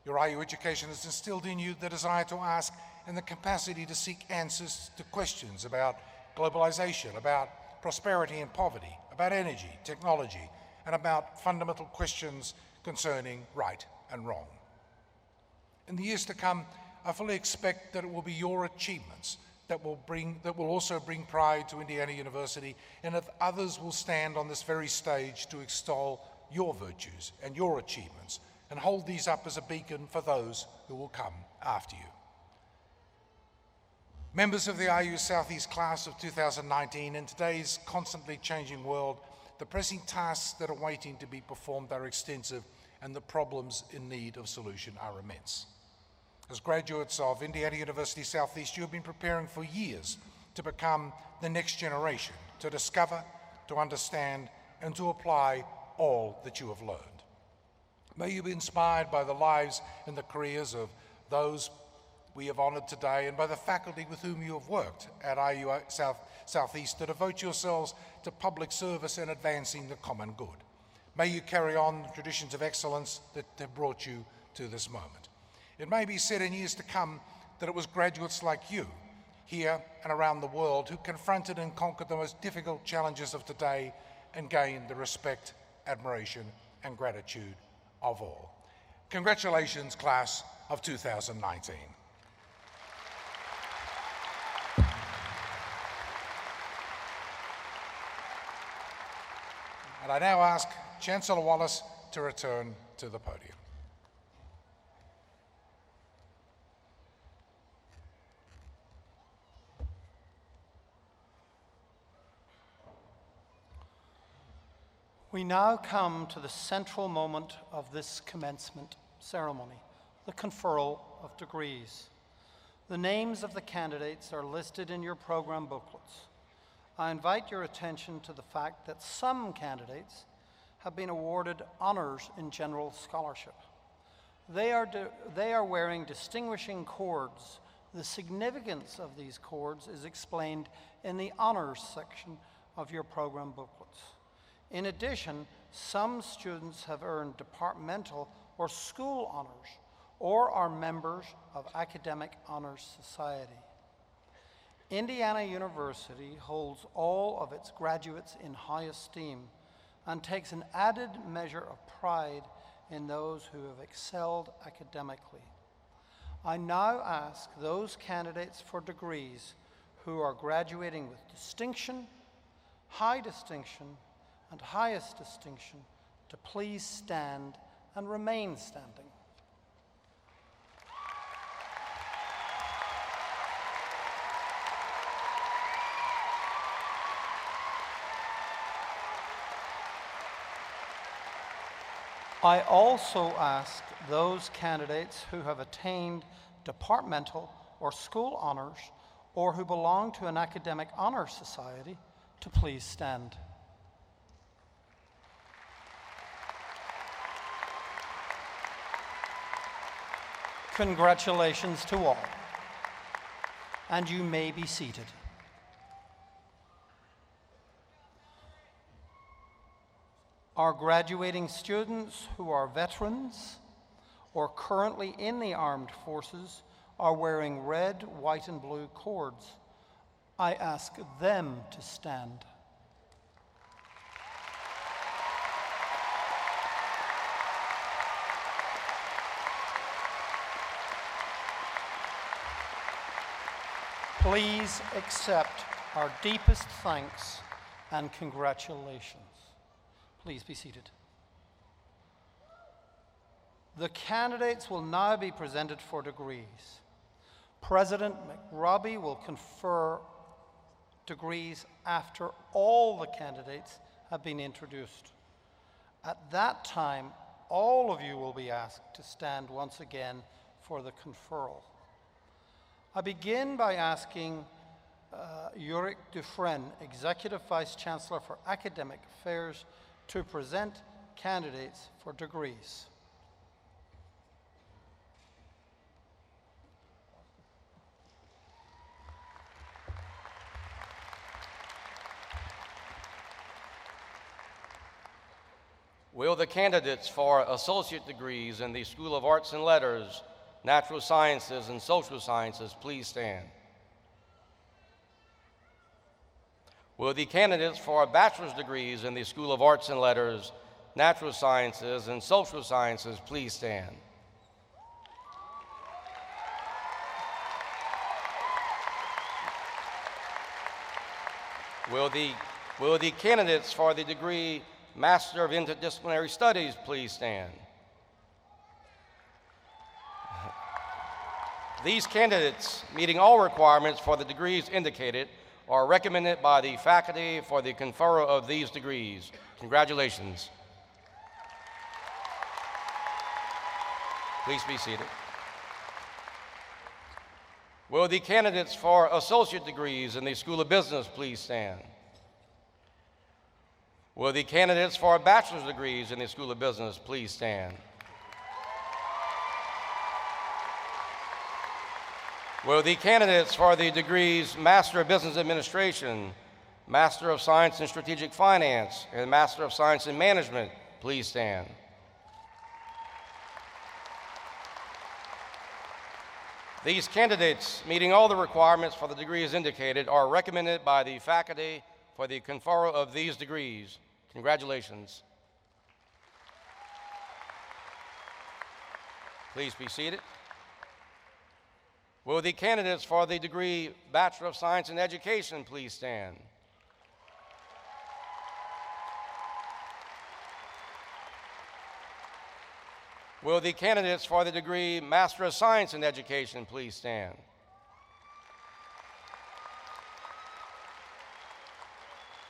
Speaker 2: Your IU education has instilled in you the desire to ask and the capacity to seek answers to questions about globalization, about prosperity and poverty, about energy, technology, and about fundamental questions concerning right and wrong. In the years to come, I fully expect that it will be your achievements that will also bring pride to Indiana University, and that others will stand on this very stage to extol your virtues and your achievements and hold these up as a beacon for those who will come after you. Members of the IU Southeast class of 2019, in today's constantly changing world, the pressing tasks that are waiting to be performed are extensive, and the problems in need of solution are immense. As graduates of Indiana University Southeast, you have been preparing for years to become the next generation, to discover, to understand, and to apply all that you have learned. May you be inspired by the lives and the careers of those we have honored today, and by the faculty with whom you have worked at IU Southeast to devote yourselves to public service and advancing the common good. May you carry on the traditions of excellence that have brought you to this moment. It may be said in years to come that it was graduates like you, here and around the world, who confronted and conquered the most difficult challenges of today and gained the respect, admiration, and gratitude of all. Congratulations, class of 2019. And I now ask Chancellor Wallace to return to the podium.
Speaker 3: We now come to the central moment of this commencement ceremony, the conferral of degrees. The names of the candidates are listed in your program booklets. I invite your attention to the fact that some candidates have been awarded honors in general scholarship. They are wearing distinguishing cords. The significance of these cords is explained in the honors section of your program booklets. In addition, some students have earned departmental or school honors or are members of Academic Honors Society. Indiana University holds all of its graduates in high esteem and takes an added measure of pride in those who have excelled academically. I now ask those candidates for degrees who are graduating with distinction, high distinction, and highest distinction to please stand and remain standing. I also ask those candidates who have attained departmental or school honors or who belong to an academic honor society to please stand. Congratulations to all, and you may be seated. Our graduating students who are veterans or currently in the armed forces are wearing red, white, and blue cords. I ask them to stand. Please accept our deepest thanks and congratulations. Please be seated. The candidates will now be presented for degrees. President McRobbie will confer degrees after all the candidates have been introduced. At that time, all of you will be asked to stand once again for the conferral. I begin by asking Ulrich Dufresne, Executive Vice Chancellor for Academic Affairs, to present candidates for degrees.
Speaker 7: Will the candidates for associate degrees in the School of Arts and Letters, Natural Sciences, and Social Sciences please stand? Will the candidates for bachelor's degrees in the School of Arts and Letters, Natural Sciences, and Social Sciences please stand? Will the candidates for the degree Master of Interdisciplinary Studies please stand? These candidates, meeting all requirements for the degrees indicated, are recommended by the faculty for the conferral of these degrees. Congratulations. Please be seated. Will the candidates for associate degrees in the School of Business please stand? Will the candidates for bachelor's degrees in the School of Business please stand? Will the candidates for the degrees Master of Business Administration, Master of Science in Strategic Finance, and Master of Science in Management please stand? These candidates, meeting all the requirements for the degrees indicated, are recommended by the faculty for the conferral of these degrees. Congratulations. Please be seated. Will the candidates for the degree Bachelor of Science in Education please stand? Will the candidates for the degree Master of Science in Education please stand?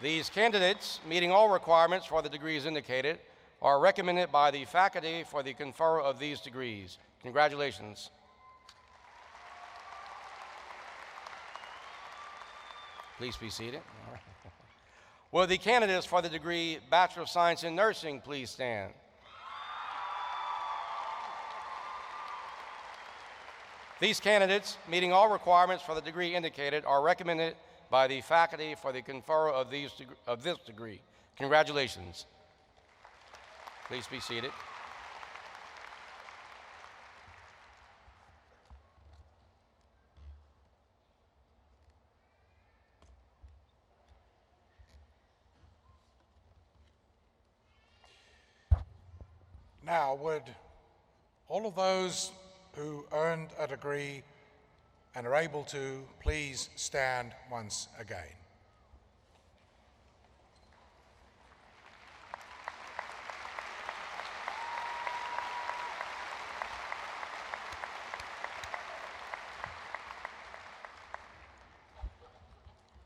Speaker 7: These candidates, meeting all requirements for the degrees indicated, are recommended by the faculty for the conferral of these degrees. Congratulations. Please be seated. All right. Will the candidates for the degree Bachelor of Science in Nursing please stand? These candidates, meeting all requirements for the degree indicated, are recommended by the faculty for the conferral of this degree. Congratulations. Please be seated.
Speaker 2: Now, would all of those who earned a degree and are able to, please stand once again.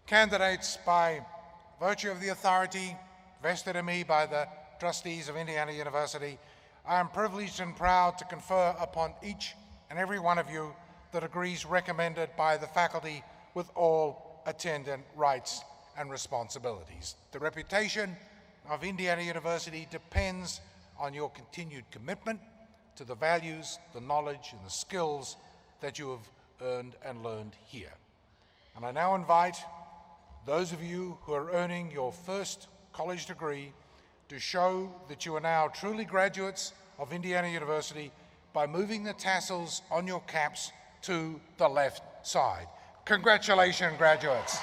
Speaker 2: Candidates, by virtue of the authority vested in me by the Trustees of Indiana University, I am privileged and proud to confer upon each and every one of you the degrees recommended by the faculty with all attendant rights and responsibilities. The reputation of Indiana University depends on your continued commitment to the values, the knowledge, and the skills that you have earned and learned here. And I now invite those of you who are earning your first college degree to show that you are now truly graduates of Indiana University by moving the tassels on your caps to the left side. Congratulations, graduates.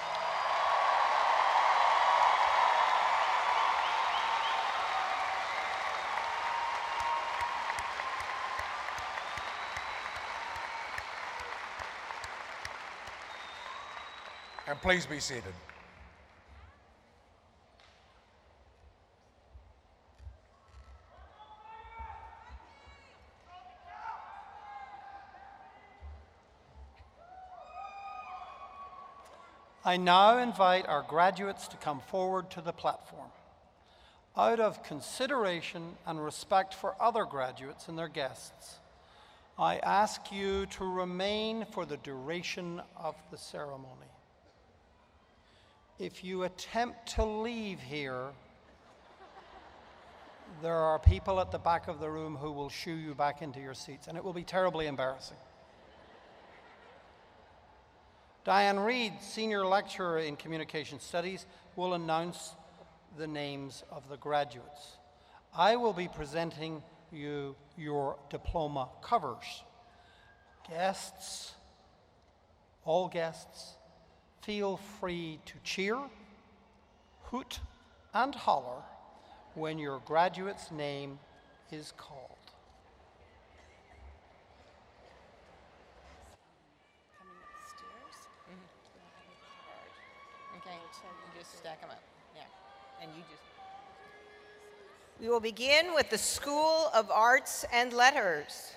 Speaker 2: And please be seated.
Speaker 3: I now invite our graduates to come forward to the platform. Out of consideration and respect for other graduates and their guests, I ask you to remain for the duration of the ceremony. If you attempt to leave here, there are people at the back of the room who will shoo you back into your seats, and it will be terribly embarrassing. Diane Reed, Senior Lecturer in Communication Studies, will announce the names of the graduates. I will be presenting you your diploma covers. Guests, all guests, feel free to cheer, hoot, and holler when your graduate's name is called.
Speaker 8: Okay, so you just stack them up. Yeah, and you just. We will begin with the School of Arts and Letters.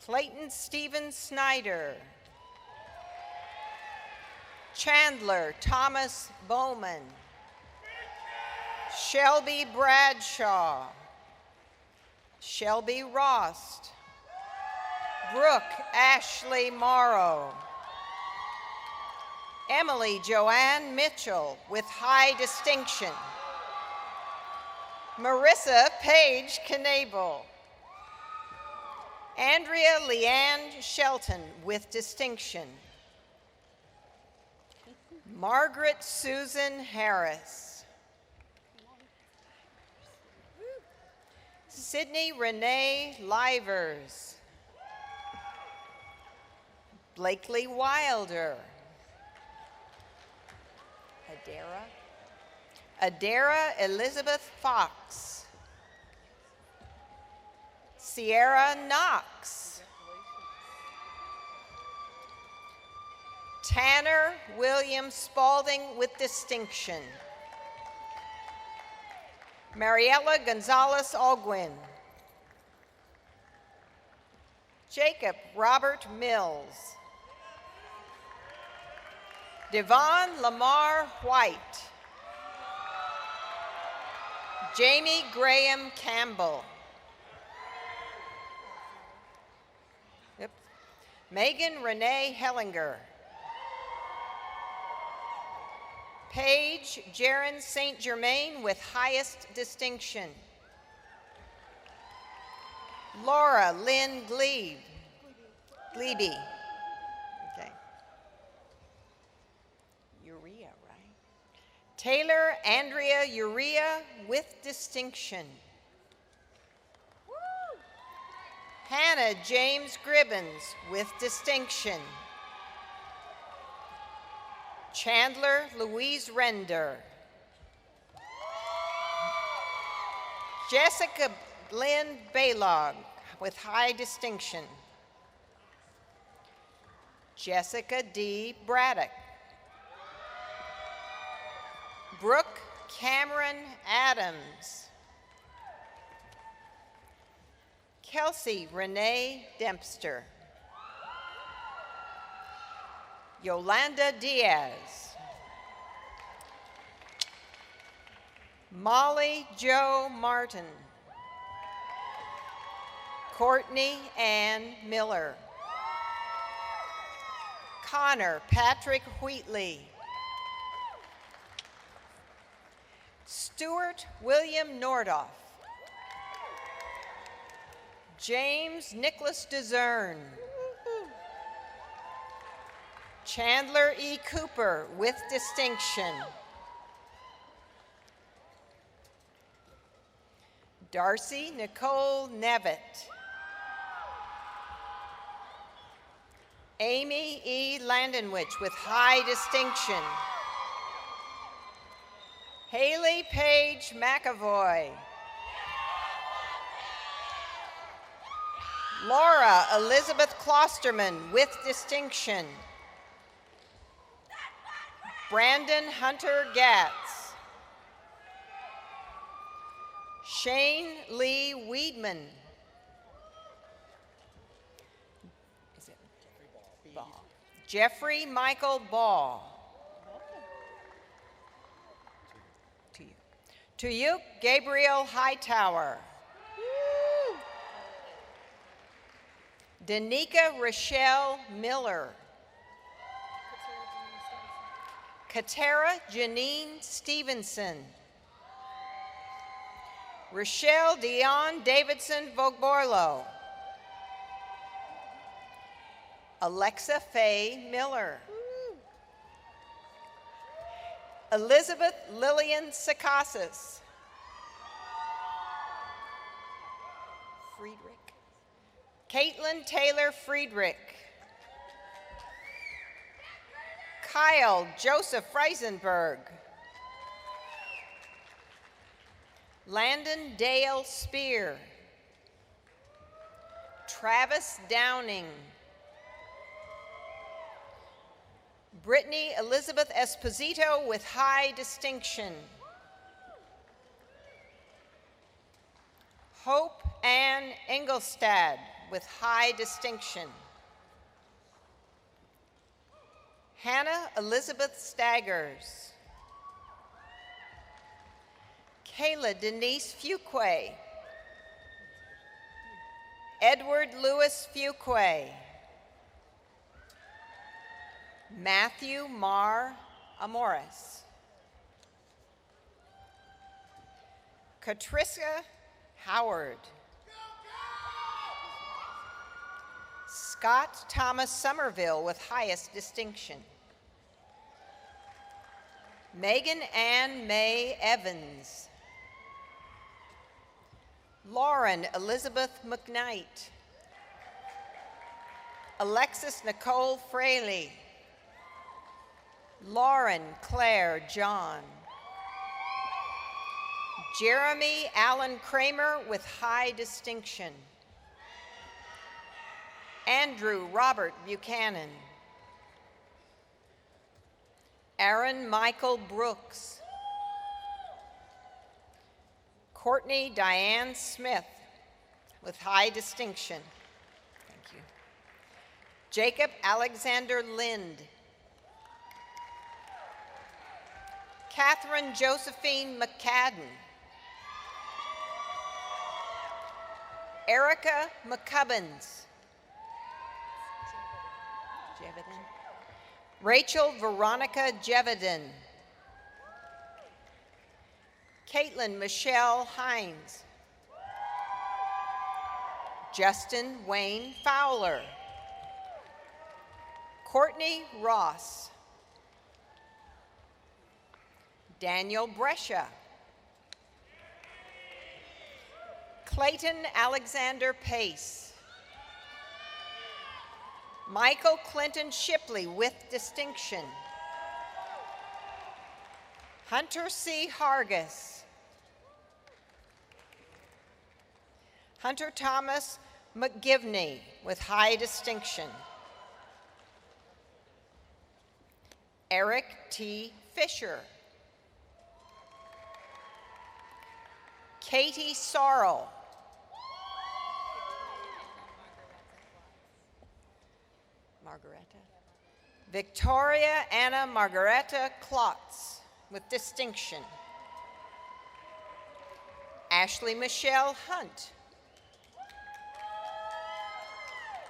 Speaker 8: Clayton Stephen Snyder. Chandler Thomas Bowman. Shelby Bradshaw. Shelby Rost. Brooke Ashley Morrow. Emily Joanne Mitchell with high distinction. Marissa Page Knable. Andrea Leanne Shelton with distinction. Margaret Susan Harris. Sydney Renee Livers. Blakely Wilder. Adara Elizabeth Fox. Sierra Knox. Tanner William Spalding with distinction. Mariella Gonzalez Alguin. Jacob Robert Mills. Devon Lamar White. Jamie Graham Campbell. Megan Renee Hellinger. Paige Jaron St. Germain with highest distinction. Laura Lynn Glebe. Okay. Urea, right? Taylor Andrea Urea with distinction. Woo! Hannah James Gribbons with distinction. Chandler Louise Render. Jessica Lynn Baylog with high distinction. Jessica D. Braddock. Brooke Cameron Adams. Kelsey Renee Dempster. Yolanda Diaz. Molly Jo Martin. Courtney Ann Miller. Connor Patrick Wheatley. Stuart William Nordoff. James Nicholas DeZern. Chandler E. Cooper with distinction. Darcy Nicole Nevitt. Amy E. Landenwich with high distinction. Haley Page McAvoy. Laura Elizabeth Klosterman with distinction. Brandon Hunter Gatz. Shane Lee Weedman. Is it Ball? Jeffrey Michael Ball. Tuyuk Gabriel Hightower. Danica Rochelle Miller. Katera Janine Stevenson. Rochelle Dion Davidson Vogborlo. Alexa Faye Miller. Elizabeth Lillian Sakasis. Friedrich. Caitlin Taylor Friedrich. Kyle Joseph Freisenberg. Landon Dale Spear. Travis Downing. Brittany Elizabeth Esposito with high distinction. Hope Ann Engelstad with high distinction. Hannah Elizabeth Staggers. Kayla Denise Fuquay. Edward Lewis Fuquay. Matthew Marr Amoris. Katriska Howard. Scott Thomas Somerville with highest distinction. Megan Ann May Evans. Lauren Elizabeth McKnight. Alexis Nicole Fraley. Lauren Claire John. Jeremy Allen Kramer with high distinction. Andrew Robert Buchanan. Aaron Michael Brooks. Courtney Diane Smith with high distinction. Thank you. Jacob Alexander Lind. Catherine Josephine McCadden. Erica McCubbins. Jevedin. Rachel Veronica Jevedin. Caitlin Michelle Hines. Justin Wayne Fowler. Courtney Ross. Daniel Brescia. Clayton Alexander Pace. Michael Clinton Shipley with distinction. Hunter C. Hargis. Hunter Thomas McGivney with high distinction. Eric T. Fisher. Katie Sorrell. Margareta. Victoria Anna Margareta Klotz with distinction. Ashley Michelle Hunt.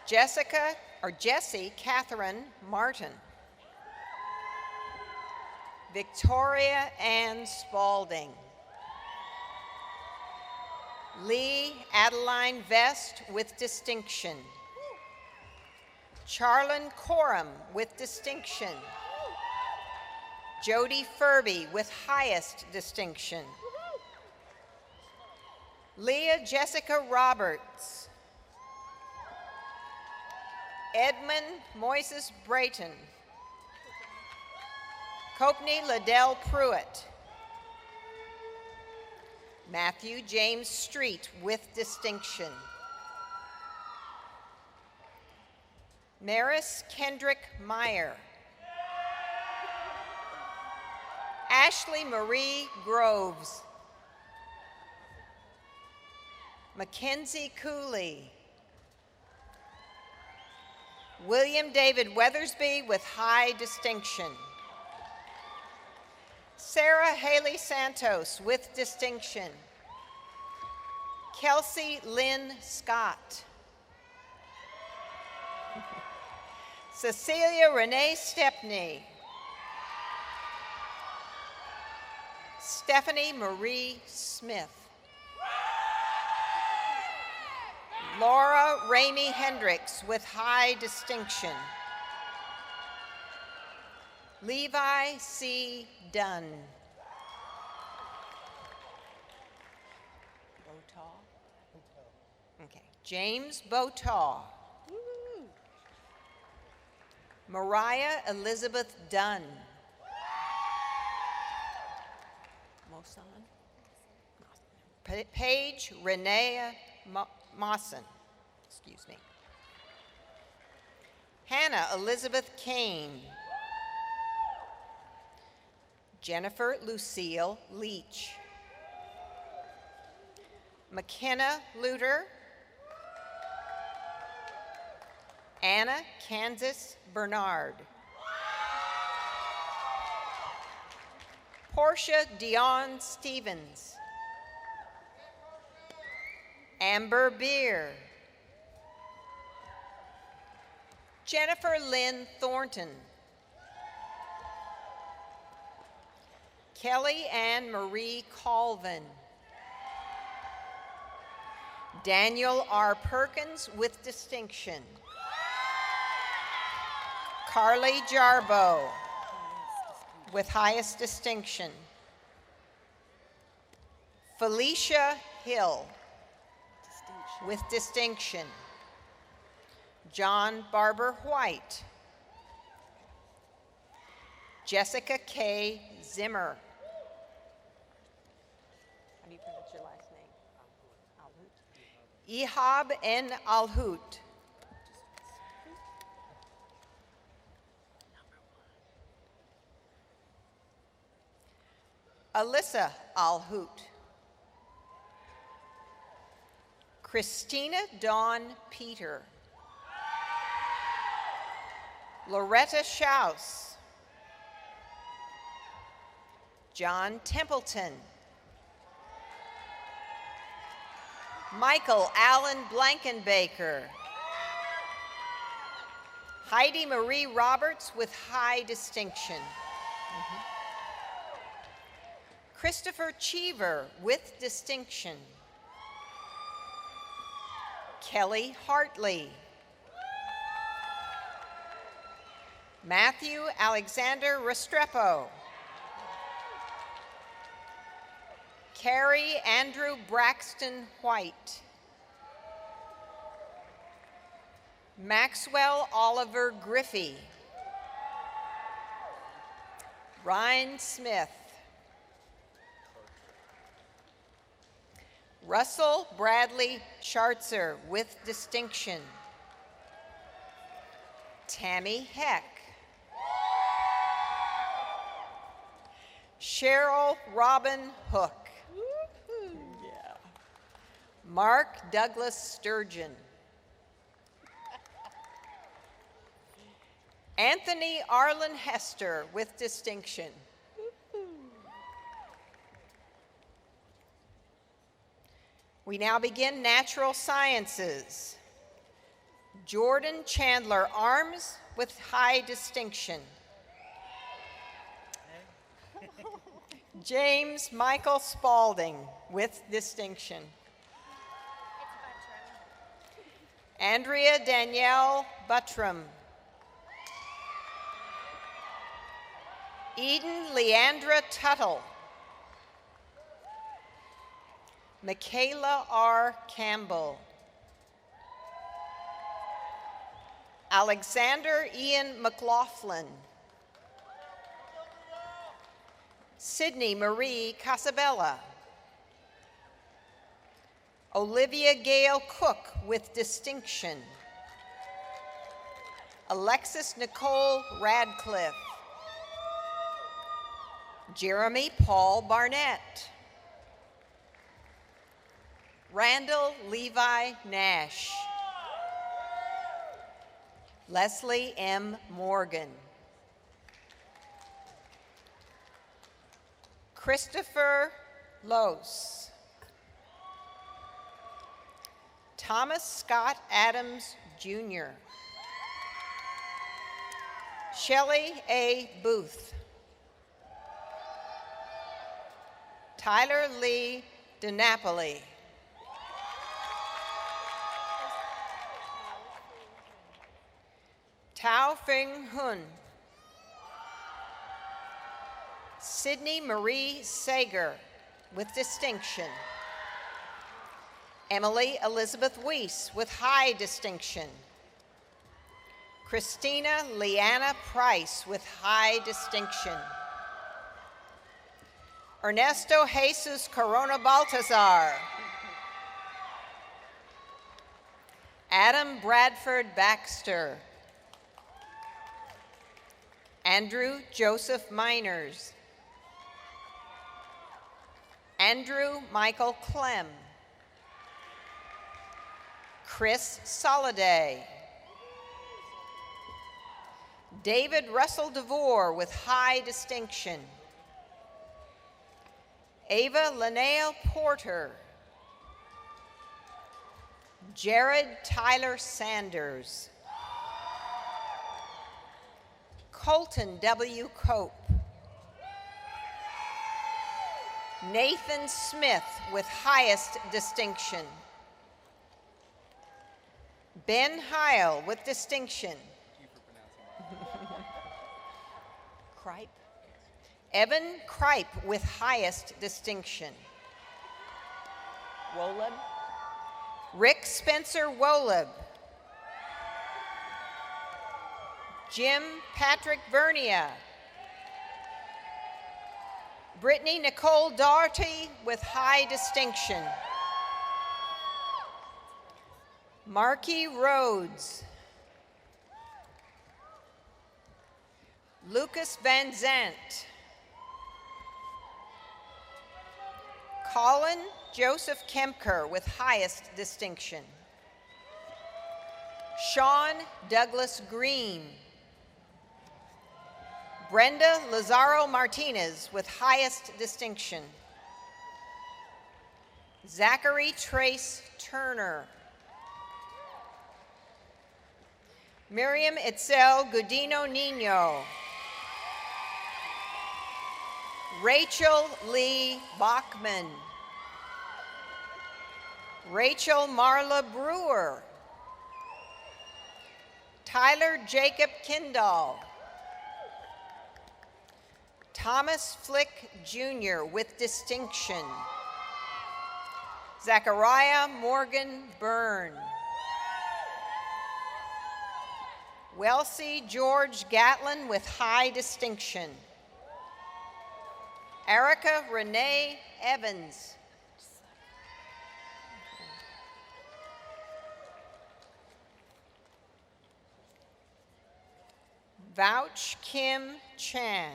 Speaker 8: Jessie Catherine Martin. Victoria Ann Spalding. Lee Adeline Vest with distinction. Charlyn Coram with distinction. Jody Furby with highest distinction. Leah Jessica Roberts. Edmund Moises Brayton. Copney Liddell Pruitt. Matthew James Street with distinction. Maris Kendrick Meyer. Ashley Marie Groves. Mackenzie Cooley. William David Weathersby with high distinction. Sarah Haley Santos with distinction. Kelsey Lynn Scott. Cecilia Renee Stepney. Stephanie Marie Smith. Laura Ramey Hendricks with high distinction. Levi C. Dunn. Okay. James Botaw. Mariah Elizabeth Dunn. Paige Renee Mawson. Excuse me. Hannah Elizabeth Kane. Jennifer Lucille Leach. McKenna Luter. Anna Kansas Bernard. Portia Dion Stevens. Amber Beer. Jennifer Lynn Thornton. Kelly Ann Marie Colvin. Daniel R. Perkins with distinction. Carly Jarbo with highest distinction. Felicia Hill with distinction. John Barber White. Jessica K. Zimmer. How do you pronounce your last name? Ihab N. Alhout. Alyssa Alhout. Christina Dawn Peter. Loretta Schaus. John Templeton. Michael Allen Blankenbaker. Heidi Marie Roberts with high distinction. Christopher Cheever with distinction. Kelly Hartley. Matthew Alexander Restrepo. Carrie Andrew Braxton White. Maxwell Oliver Griffey. Ryan Smith. Russell Bradley Chartzer with distinction. Tammy Heck. Cheryl Robin Hook. Yeah. Mark Douglas Sturgeon. Anthony Arlen Hester with distinction. We now begin natural sciences. Jordan Chandler Arms with high distinction. James Michael Spalding with distinction. Andrea Danielle Buttram. Eden Leandra Tuttle. Michaela R. Campbell. Alexander Ian McLaughlin. Sydney Marie Casabella. Olivia Gale Cook with distinction. Alexis Nicole Radcliffe. Jeremy Paul Barnett. Randall Levi Nash. Leslie M. Morgan. Christopher Lose. Thomas Scott Adams, Jr. Shelley A. Booth. Tyler Lee DiNapoli. Tao Feng Hun. Sydney Marie Sager with distinction. Emily Elizabeth Weiss with high distinction. Christina Leanna Price with high distinction. Ernesto Jesus Corona Baltazar. Adam Bradford Baxter. Andrew Joseph Miners. Andrew Michael Clem. Chris Soliday. David Russell DeVore with high distinction. Ava Linnea Porter. Jared Tyler Sanders. Colton W. Cope. Nathan Smith with highest distinction. Ben Heil with distinction. Kripe. Evan Kripe with highest distinction. Woleb. Rick Spencer Woleb. Jim Patrick Vernia. Brittany Nicole Doherty with high distinction. Marky Rhodes. Lucas Van Zandt. Colin Joseph Kemker with highest distinction. Sean Douglas Green. Brenda Lazaro Martinez with highest distinction. Zachary Trace Turner. Miriam Itzel Gudino Nino. Rachel Lee Bachman. Rachel Marla Brewer. Tyler Jacob Kindall. Thomas Flick Jr. with distinction. Zachariah Morgan Byrne. Welsie George Gatlin with high distinction. Erica Renee Evans. Vouch Kim Chan.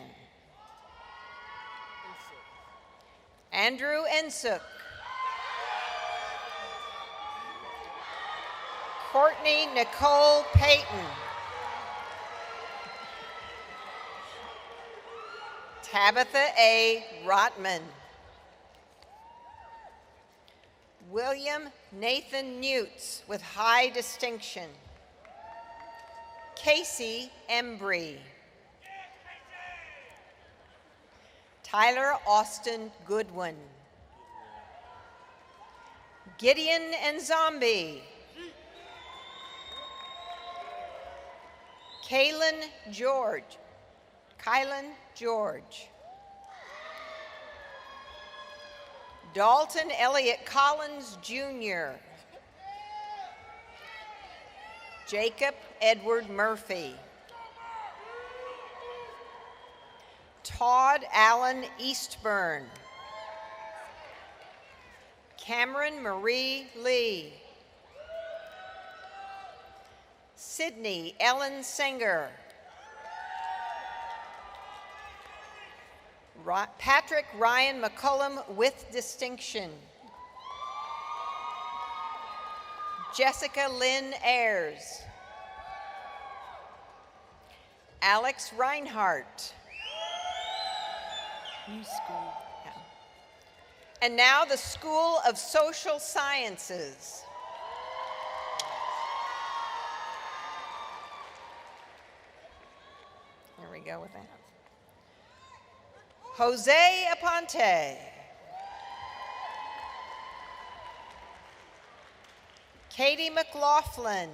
Speaker 8: Andrew Ensuk. Courtney Nicole Payton. Tabitha A. Rotman. William Nathan Newts with high distinction. Casey Embry. Tyler Austin Goodwin. Gideon and Zombie. Kylan George. Dalton Elliott Collins, Jr. Jacob Edward Murphy. Todd Allen Eastburn. Cameron Marie Lee. Sydney Ellen Singer. Patrick Ryan McCullum with distinction. Jessica Lynn Ayers. Alex Reinhardt.
Speaker 5: New school.
Speaker 8: Yeah. And now the School of Social Sciences. There we go with that. Jose Aponte. Katie McLaughlin.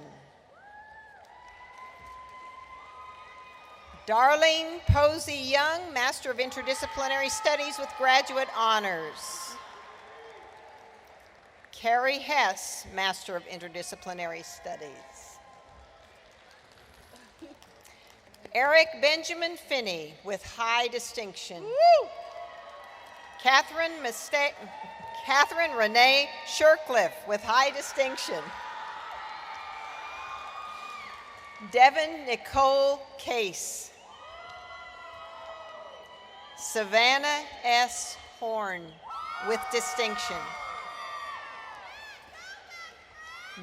Speaker 8: Darlene Posey Young, Master of Interdisciplinary Studies with Graduate Honors. Carrie Hess, Master of Interdisciplinary Studies. Eric Benjamin Finney with high distinction. Woo! Catherine Renee Shercliffe with high distinction. Devin Nicole Case. Savannah S. Horn with distinction.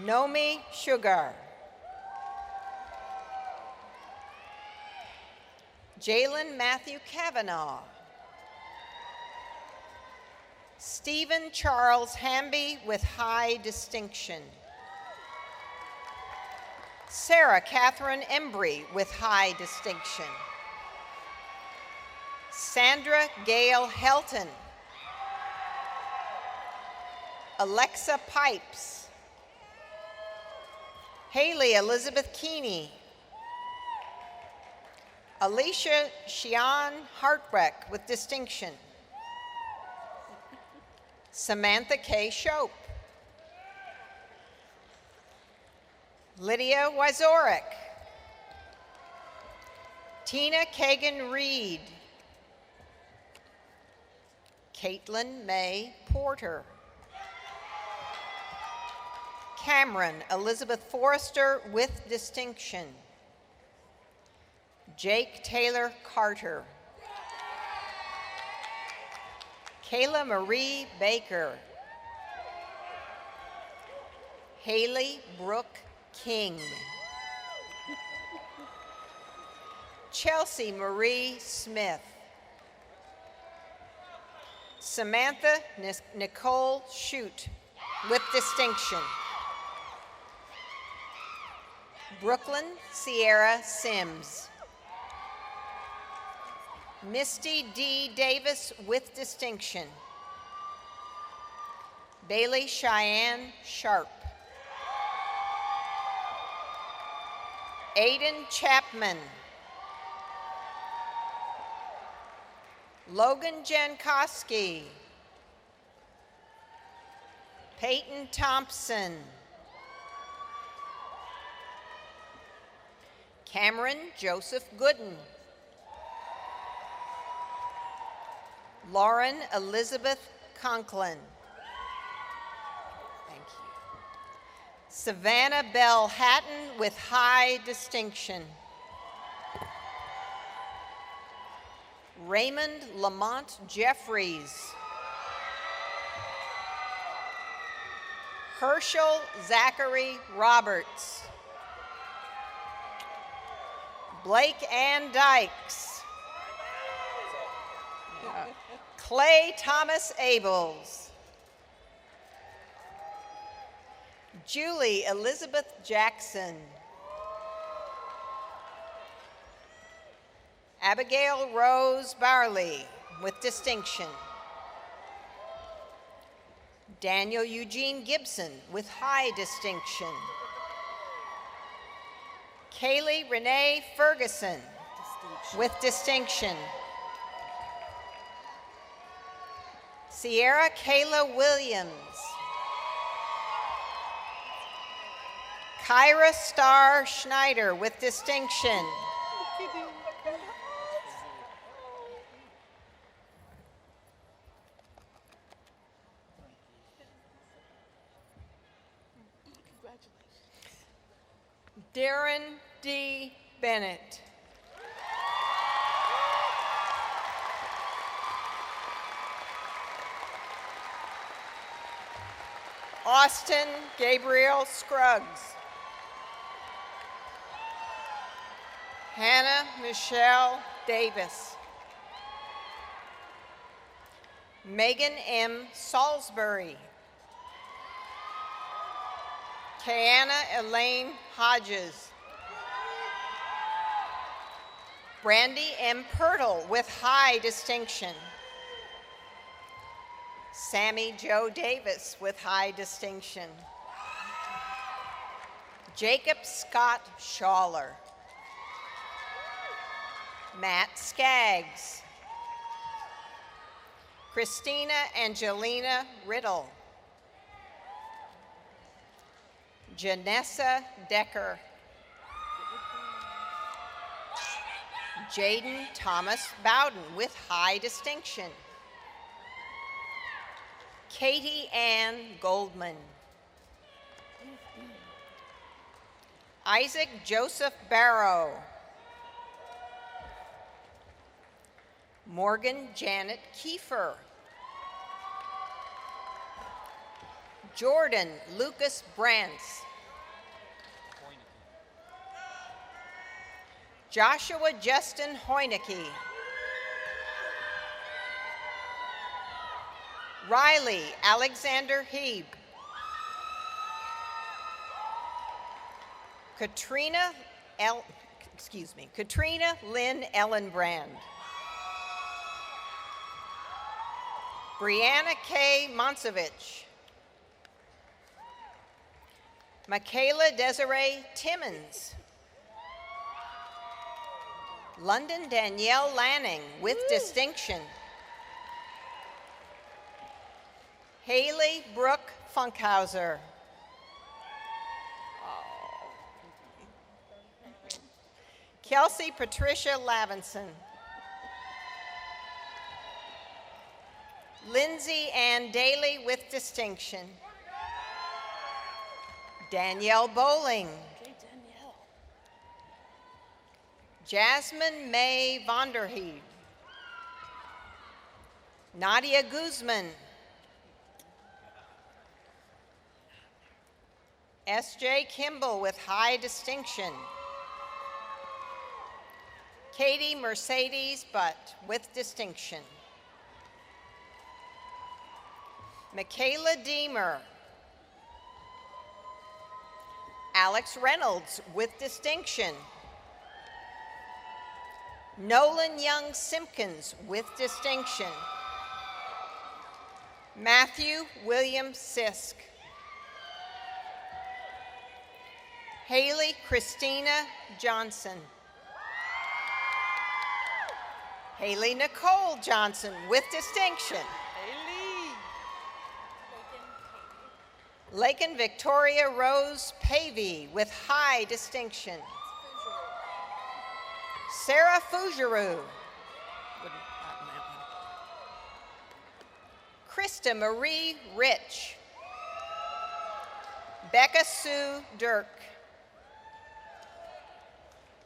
Speaker 8: Nomi Sugar. Jalen Matthew Kavanaugh. Stephen Charles Hamby with high distinction. Sarah Catherine Embry with high distinction. Sandra Gail Helton. Alexa Pipes. Haley Elizabeth Keeney. Alicia Shion Hartbreck with distinction. Samantha K. Shope. Lydia Wazorek. Tina Kagan Reed. Caitlin May Porter. Cameron Elizabeth Forrester with distinction. Jake Taylor Carter. Kayla Marie Baker. Haley Brooke King. Chelsea Marie Smith. Samantha Nicole Shute with distinction. Brooklyn Sierra Sims. Misty D. Davis with distinction. Bailey Cheyenne Sharp. Aiden Chapman. Logan Jankowski. Peyton Thompson. Cameron Joseph Gooden. Lauren Elizabeth Conklin. Thank you. Savannah Bell Hatton with high distinction. Raymond Lamont Jeffries. Herschel Zachary Roberts. Blake Ann Dykes. Clay Thomas Abels. Julie Elizabeth Jackson. Abigail Rose Barley with distinction. Daniel Eugene Gibson with high distinction. Kaylee Renee Ferguson with distinction. Sierra Kayla Williams. Kyra Starr Schneider with distinction. Darren D. Bennett. Austin Gabriel Scruggs. Hannah Michelle Davis. Megan M. Salisbury. Kiana Elaine Hodges. Brandy M. Pirtle with high distinction. Sammy Joe Davis with high distinction. Jacob Scott Schaller. Matt Skaggs. Christina Angelina Riddle. Janessa Decker. Jaden Thomas Bowden with high distinction. Katie Ann Goldman. Isaac Joseph Barrow. Morgan Janet Kiefer. Jordan Lucas Brantz. Joshua Justin Hoyneke. Riley Alexander Heeb. Katrina Lynn Ellenbrand. Brianna K. Monsevich. Michaela Desiree Timmons. London Danielle Lanning with distinction. Haley Brooke Funkhauser. Kelsey Patricia Lavinson. Lindsay Ann Daly with distinction. Danielle Bowling. Jasmine May Vonderheed. Nadia Guzman. S.J. Kimball with high distinction. Katie Mercedes Butt with distinction. Michaela Deemer. Alex Reynolds with distinction. Nolan Young Simpkins with distinction. Matthew William Sisk. Haley Christina Johnson. Haley Nicole Johnson with distinction. Lakin Victoria Rose Pavey with high distinction. Sarah Fougeroux. Krista Marie Rich. Becca Sue Dirk.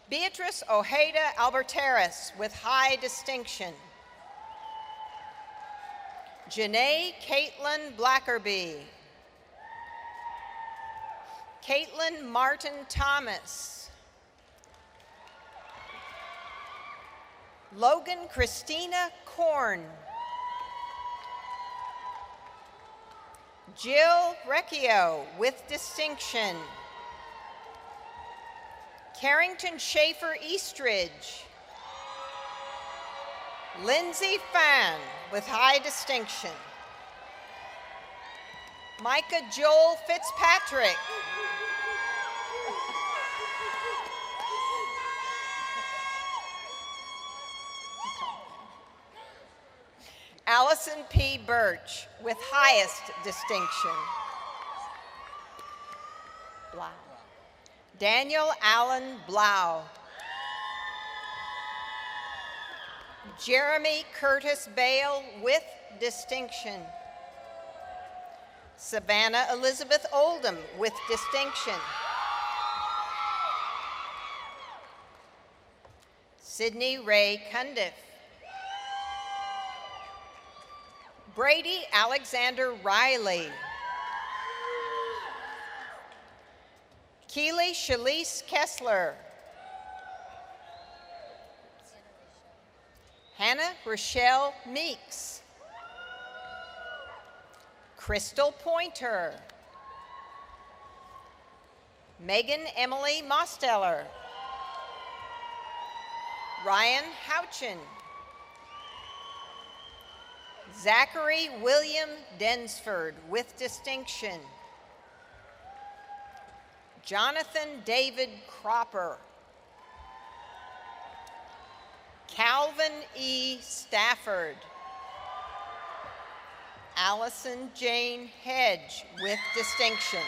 Speaker 8: Beatrice Ojeda Alberteris with high distinction. Janae Caitlin Blackerby. Caitlin Martin Thomas. Logan Christina Korn. Jill Recchio with distinction. Carrington Schaefer Eastridge. Lindsay Fan with high distinction. Micah Joel Fitzpatrick. Allison P. Birch with highest distinction. Blau. Daniel Allen Blau. Jeremy Curtis Bale with distinction. Savannah Elizabeth Oldham with distinction. Sydney Ray Cundiff. Brady Alexander Riley. Keely Shalise Kessler. Hannah Rochelle Meeks. Crystal Pointer. Megan Emily Mosteller. Ryan Houchin. Zachary William Densford with distinction. Jonathan David Cropper. Calvin E. Stafford. Allison Jane Hedge with distinction.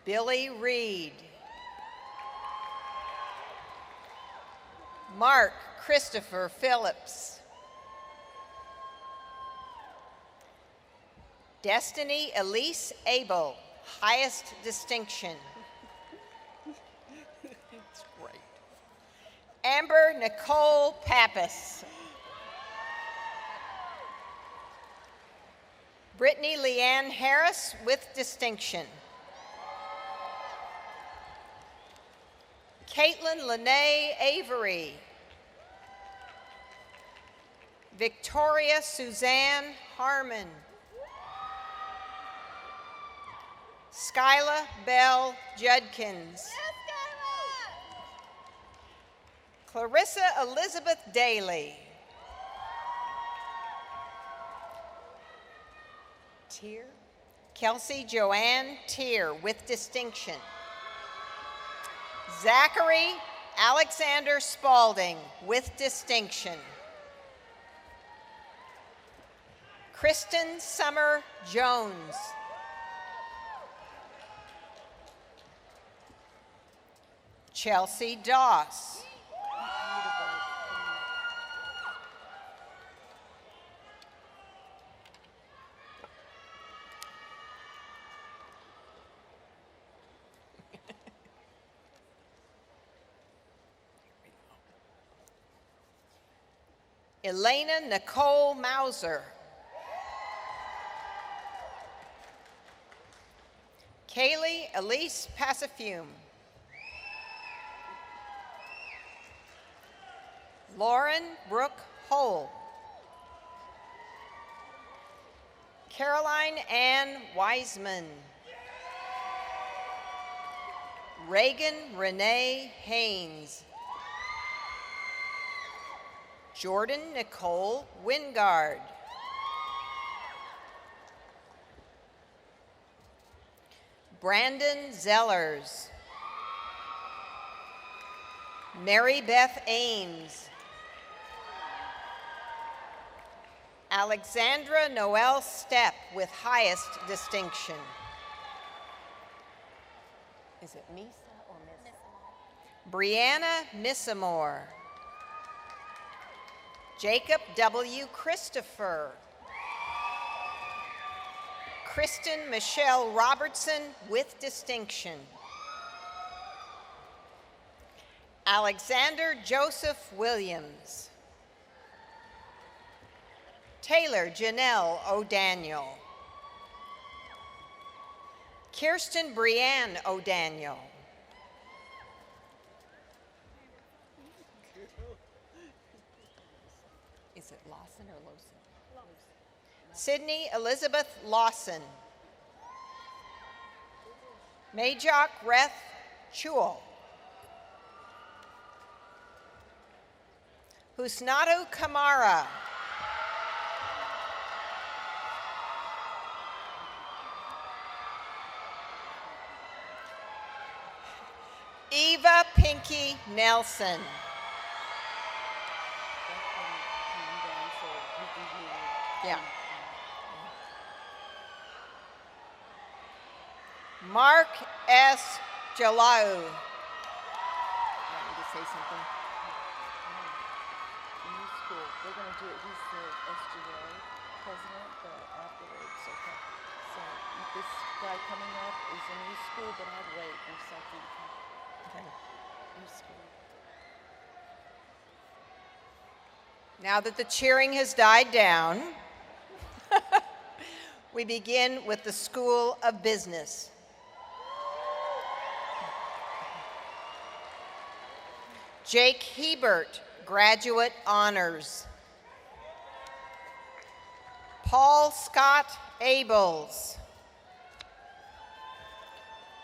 Speaker 8: Billy Reed. Mark Christopher Phillips. Destiny Elise Abel, highest distinction. It's great. Amber Nicole Pappas. Brittany Leanne Harris with distinction. Caitlin Lene Avery. Victoria Suzanne Harmon. Skyla Bell Judkins. Clarissa Elizabeth Daly. Tier. Kelsey Joanne Tier with distinction. Zachary Alexander Spalding with distinction. Kristen Summer Jones. Chelsea Doss. Elena Nicole Mauser. Kaylee Elise Passafume. Lauren Brooke Hole. Caroline Ann Wiseman. Reagan Renee Haynes. Jordan Nicole Wingard. Brandon Zellers. Mary Beth Ames. Alexandra Noel Stepp with highest distinction. Is it Misa or Missa? Brianna Missamore. Jacob W. Christopher. Kristen Michelle Robertson with distinction. Alexander Joseph Williams. Taylor Janelle O'Daniel. Kirsten Brianne O'Daniel. Is it Lawson or Lawson? Sydney Elizabeth Lawson. Majok Reth Chewell. Husnatu Kamara. Eva Pinky Nelson. Yeah. Mark S. Jalau.
Speaker 9: Want me to say something? The new school, they're going to do it. He's the SGA president, but afterwards, okay. So this guy coming up is a new school, but I'd wait for something. Okay. New school.
Speaker 8: Now that the cheering has died down, we begin with the School of Business. Jake Hebert, Graduate Honors. Paul Scott Abels.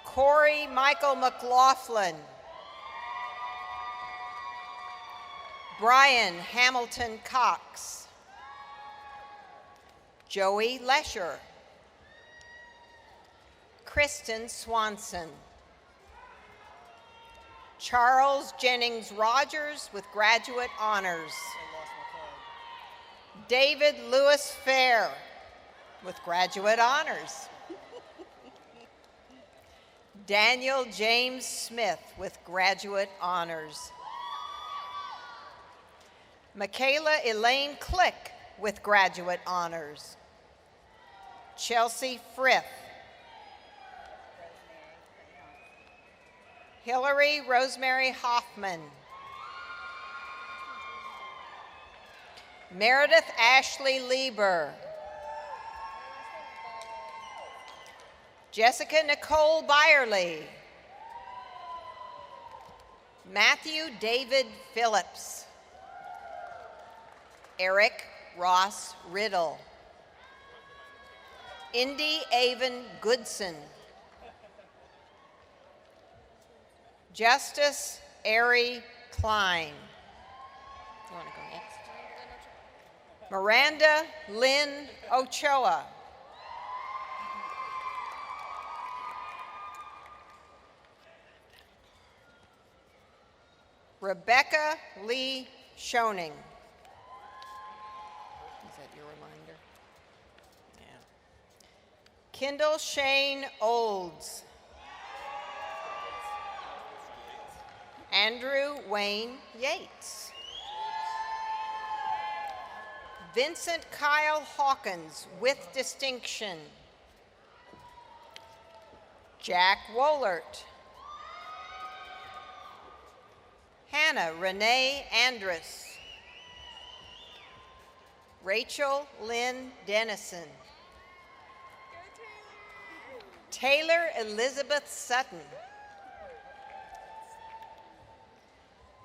Speaker 8: Corey Michael McLaughlin. Brian Hamilton Cox. Joey Lesher. Kristen Swanson. Charles Jennings Rogers with Graduate Honors. David Lewis Fair with Graduate Honors. Daniel James Smith with Graduate Honors. Michaela Elaine Click with Graduate Honors. Chelsea Frith. Hillary Rosemary Hoffman. Meredith Ashley Lieber. Jessica Nicole Byerly. Matthew David Phillips. Eric Ross Riddle. Indy Avon Goodson. Justice Ari Klein. You want to go next? Miranda Lynn Ochoa. Rebecca Lee Schoening. Is that your reminder? Yeah. Kendall Shane Olds. Andrew Wayne Yates. Vincent Kyle Hawkins with distinction. Jack Wohlert. Hannah Renee Andrus. Rachel Lynn Dennison. Taylor Elizabeth Sutton.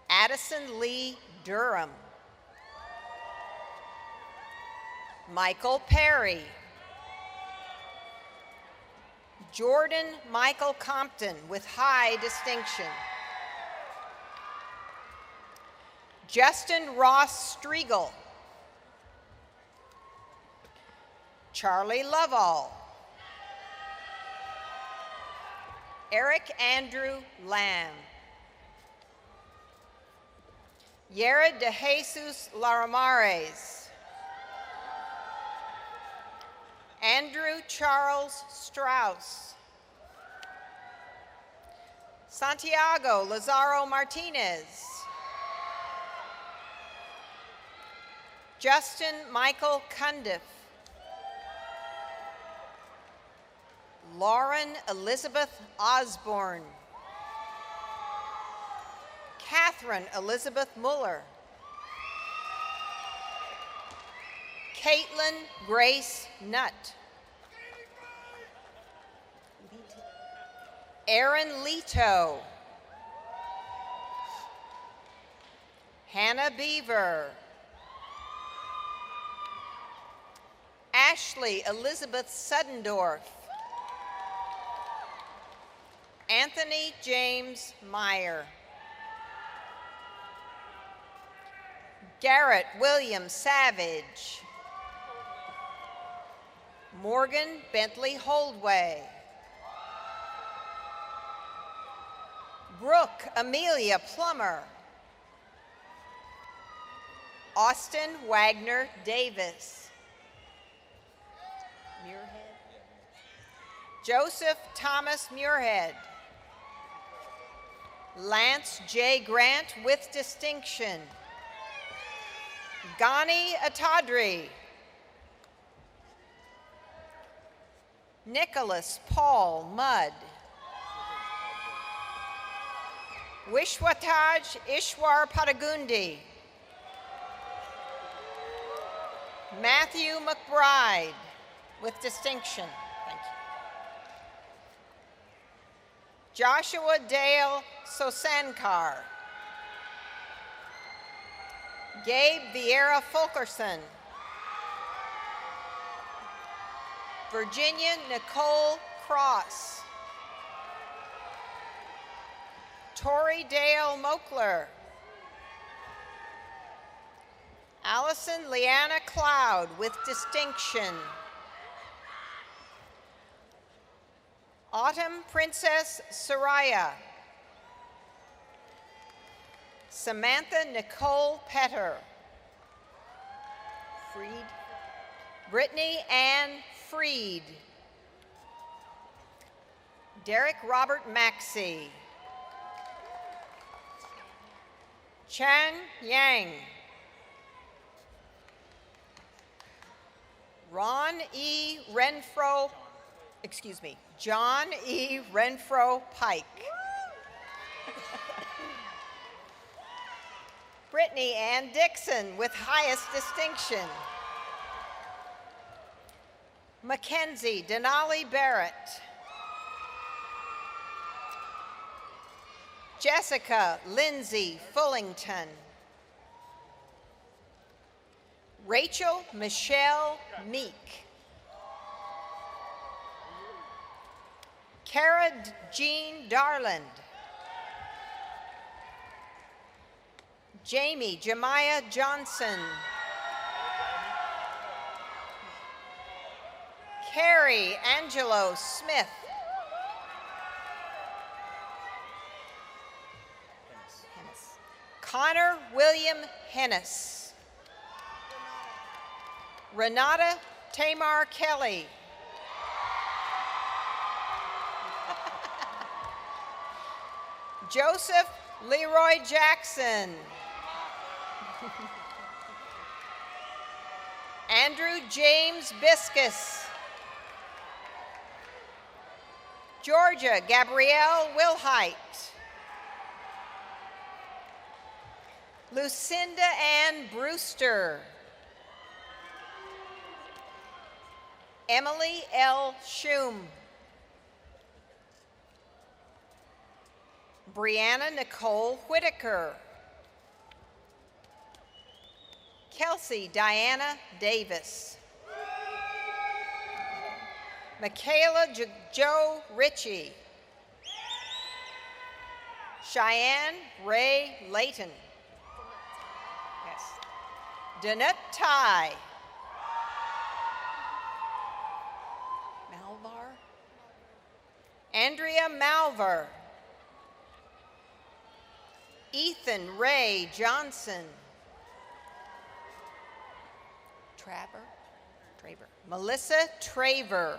Speaker 8: Addison Lee Durham. Michael Perry. Jordan Michael Compton with high distinction. Justin Ross Striegel. Charlie Lovall. Eric Andrew Lamb. Yera de Jesus Laramares. Andrew Charles Strauss. Santiago Lazaro Martinez. Justin Michael Cundiff. Lauren Elizabeth Osborne. Catherine Elizabeth Muller. Caitlin Grace Nutt. Erin Leto. Hannah Beaver. Ashley Elizabeth Suddendorf. Anthony James Meyer. Garrett William Savage. Morgan Bentley Holdway. Brooke Amelia Plummer. Austin Wagner Davis. Muirhead. Joseph Thomas Muirhead. Lance J. Grant with distinction. Ghani Atadri. Nicholas Paul Mudd. Wishwataj Ishwar Padagundi. Matthew McBride with distinction. Thank you. Joshua Dale Sosankar. Gabe Vieira Fulkerson. Virginia Nicole Cross. Tori Dale Mokler. Allison Leanna Cloud with distinction. Autumn Princess Soraya. Samantha Nicole Petter. Freed. Brittany Ann Freed. Derek Robert Maxey. Chan Yang. John E. Renfro Pike. Brittany Ann Dixon with highest distinction. Mackenzie Denali Barrett. Jessica Lindsay Fullington. Rachel Michelle Meek. Kara Jean Darland. Jamie Jemiah Johnson. Carrie Angelo Smith. Connor William Hennis. Renata Tamar Kelly. Joseph Leroy Jackson. Andrew James Biscus. Georgia Gabrielle Wilhite. Lucinda Ann Brewster. Emily L. Schum. Brianna Nicole Whitaker. Kelsey Diana Davis. Michaela Joe Ritchie. Cheyenne Ray Layton. Yes. Danette Ty. Malvar. Andrea Malvar. Ethan Ray Johnson. Traver. Melissa Traver.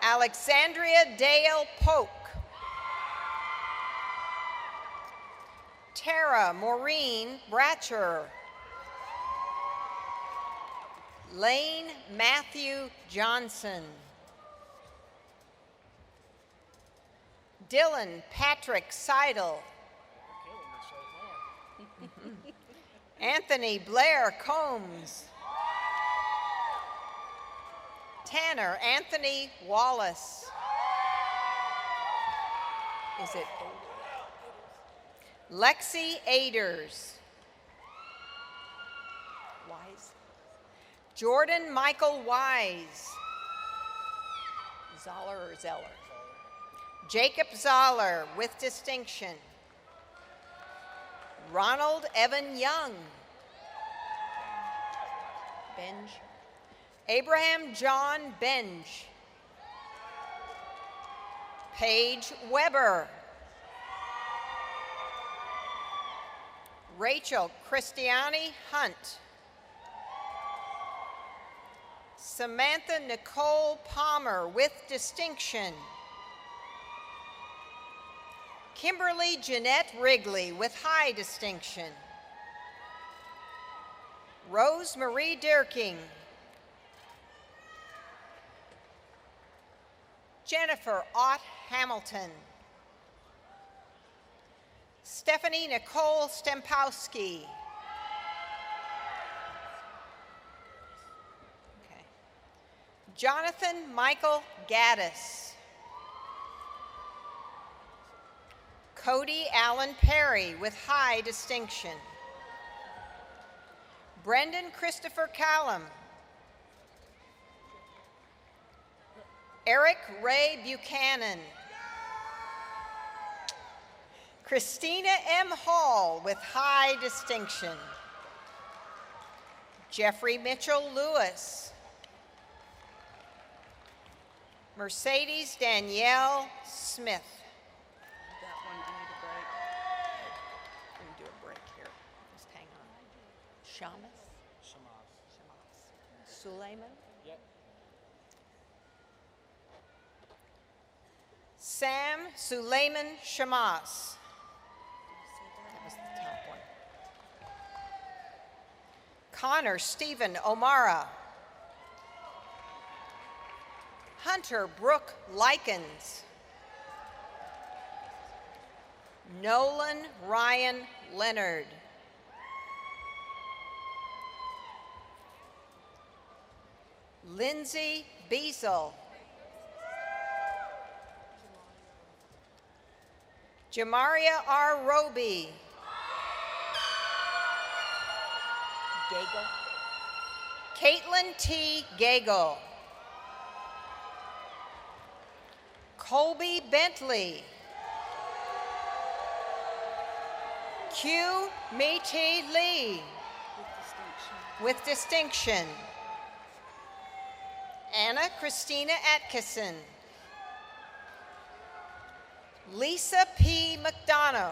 Speaker 8: Alexandria Dale Polk. Tara Maureen Bratcher. Lane Matthew Johnson. Dylan Patrick Seidel. Anthony Blair Combs. Tanner Anthony Wallace. Is it Lexi Aders? Wise. Jordan Michael Wise. Zoller or Zeller? Jacob Zoller with distinction. Ronald Evan Young. Benj. Abraham John Benj. Paige Weber. Rachel Christiani Hunt. Samantha Nicole Palmer with distinction. Kimberly Jeanette Wrigley with high distinction. Rose Marie Derking. Jennifer Ott Hamilton. Stephanie Nicole Stempowski. Okay. Jonathan Michael Gaddis. Cody Allen Perry with high distinction. Brendan Christopher Callum. Eric Ray Buchanan. Christina M. Hall with high distinction. Jeffrey Mitchell Lewis. Mercedes Danielle Smith.
Speaker 9: That one, I need a break.
Speaker 8: We're going to do a break here. Just hang on. Shamas? Shamas. Suleiman?
Speaker 7: Yep.
Speaker 8: Sam Suleiman Shamas. That was the top one. Connor Stephen O'Mara. Hunter Brooke Likens. Nolan Ryan Leonard. Lindsay Beasel. Jamaria R. Roby. Gagel. Caitlin T. Gagel. Colby Bentley. Q. Mei-T Lee. With distinction. Anna Christina Atkinson. Lisa P. McDonough.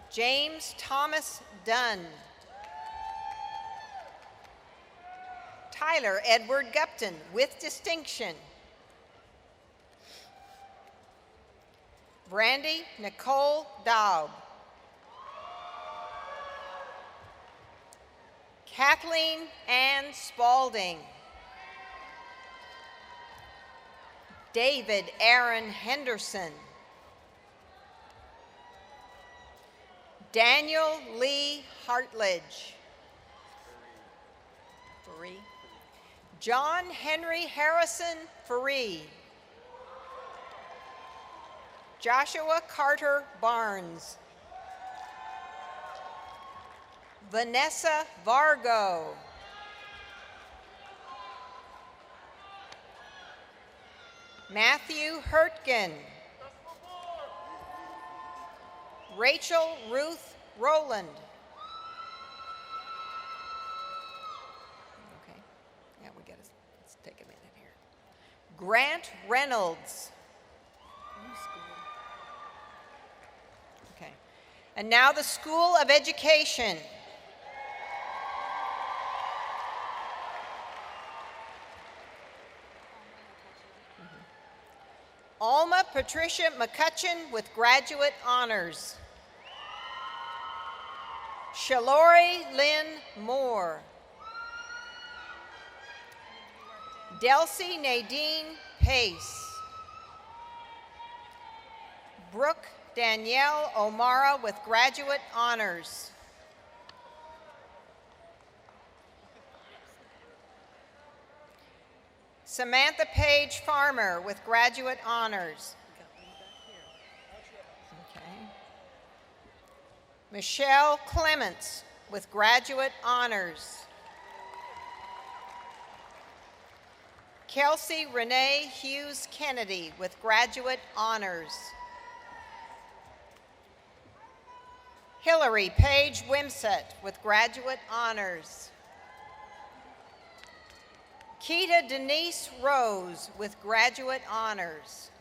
Speaker 8: James Thomas Dunn. Tyler Edward Gupton with distinction. Brandy Nicole Daub. Kathleen Ann Spalding. David Aaron Henderson. Daniel Lee Hartledge. Faree. John Henry Harrison Faree. Joshua Carter Barnes. Vanessa Vargo. Matthew Hurtgen. Rachel Ruth Rowland. Okay, yeah, let's take a minute here. Grant Reynolds. Okay, and now the School of Education. Alma Patricia McCutcheon with graduate honors. Shalori Lynn Moore. Delcy Nadine Pace. Brooke Danielle O'Mara with graduate honors. Samantha Page Farmer with graduate honors. Okay. Michelle Clements with graduate honors. Kelsey Renee Hughes Kennedy with graduate honors. Hillary Page Wimsett with graduate honors. Keita Denise Rose with graduate honors.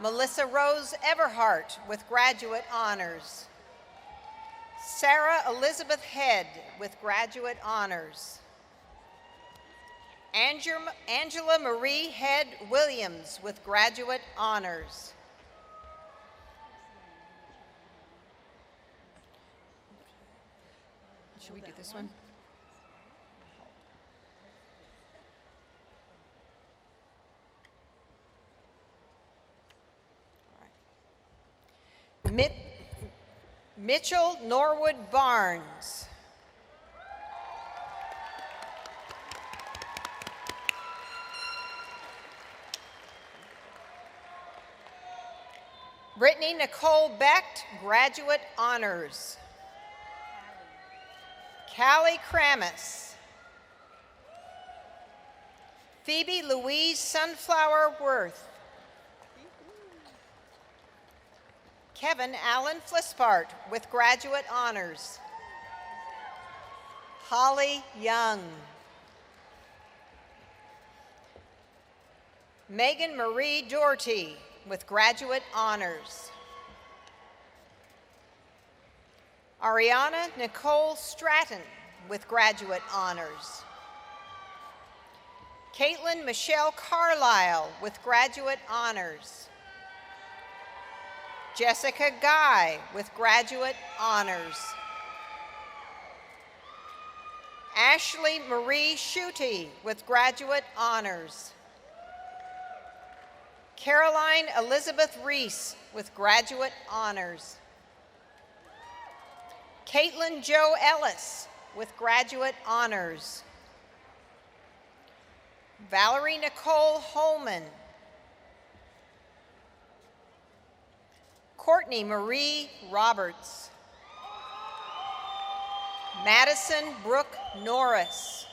Speaker 8: Melissa Rose Everhart with graduate honors. Sarah Elizabeth Head with graduate honors. Angela Marie Head Williams with graduate honors. Should we do this one? Mitchell Norwood Barnes. Brittany Nicole Becht, graduate honors. Callie Kramis. Phoebe Louise Sunflower Worth. Kevin Allen Flispart with graduate honors. Holly Young. Megan Marie Doherty with graduate honors. Ariana Nicole Stratton with graduate honors. Caitlin Michelle Carlisle with graduate honors. Jessica Guy with graduate honors. Ashley Marie Schutte with graduate honors. Caroline Elizabeth Reese with graduate honors. Caitlin Jo Ellis with graduate honors. Valerie Nicole Holman. Courtney Marie Roberts. Madison Brooke Norris.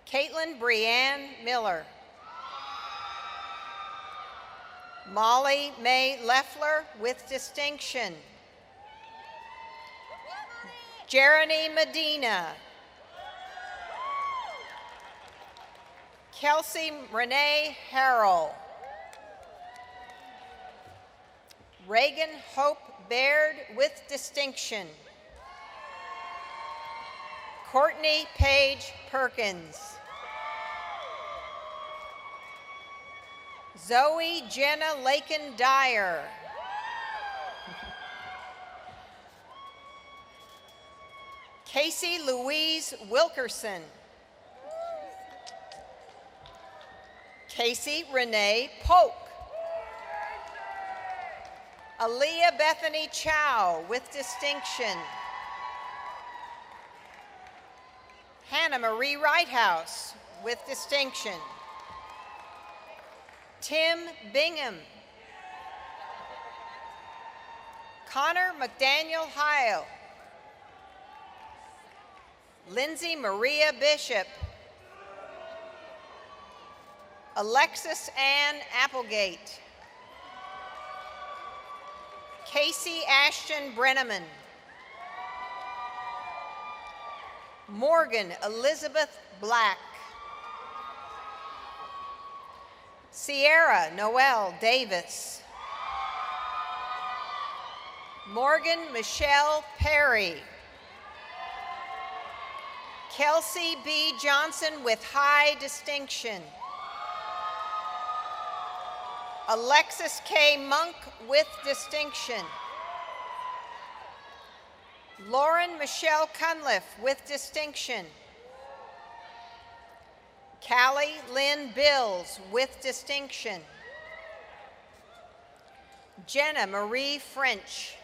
Speaker 8: Caitlin Brianne Miller. Molly May Leffler with distinction. Jeremy Medina. Kelsey Renee Harrell. Reagan Hope Baird with distinction. Courtney Paige Perkins. Zoe Jenna Lakin Dyer. Casey Louise Wilkerson. Casey Renee Polk. Aaliyah Bethany Chow with distinction. Hannah Marie Wrighthouse with distinction. Tim Bingham. Connor McDaniel Heil. Lindsay Maria Bishop. Alexis Ann Applegate. Casey Ashton Brenneman. Morgan Elizabeth Black. Sierra Noel Davis. Morgan Michelle Perry. Kelsey B. Johnson with high distinction. Alexis K. Monk with distinction. Lauren Michelle Cunliffe with distinction. Callie Lynn Bills with distinction. Jenna Marie French.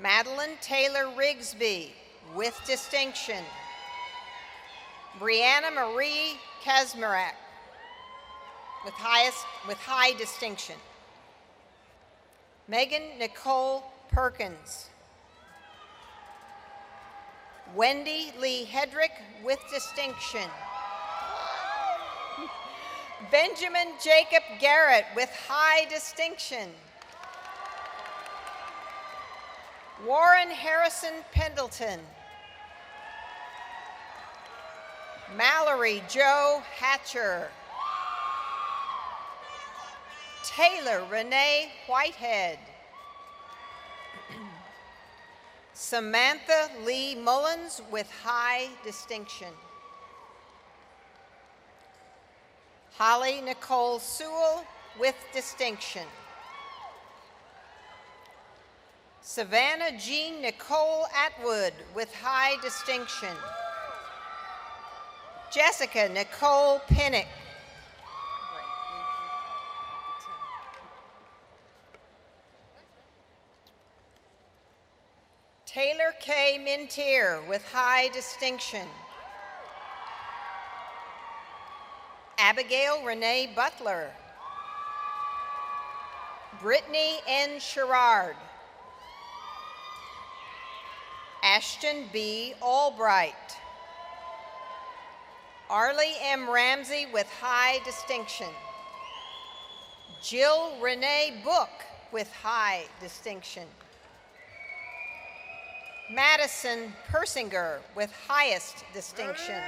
Speaker 8: Madeline Taylor Rigsby with distinction. Brianna Marie Kazmarek with high distinction. Megan Nicole Perkins. Wendy Lee Hedrick with distinction. Benjamin Jacob Garrett with high distinction. Warren Harrison Pendleton. Mallory Joe Hatcher. Taylor Renee Whitehead. Samantha Lee Mullins with high distinction. Holly Nicole Sewell with distinction. Savannah Jean Nicole Atwood with high distinction. Jessica Nicole Pinnock. Taylor K. Mintier with high distinction. Abigail Renee Butler. Brittany N. Sherrard. Ashton B. Albright. Arlie M. Ramsey with high distinction. Jill Renee Book with high distinction. Madison Persinger with highest distinction.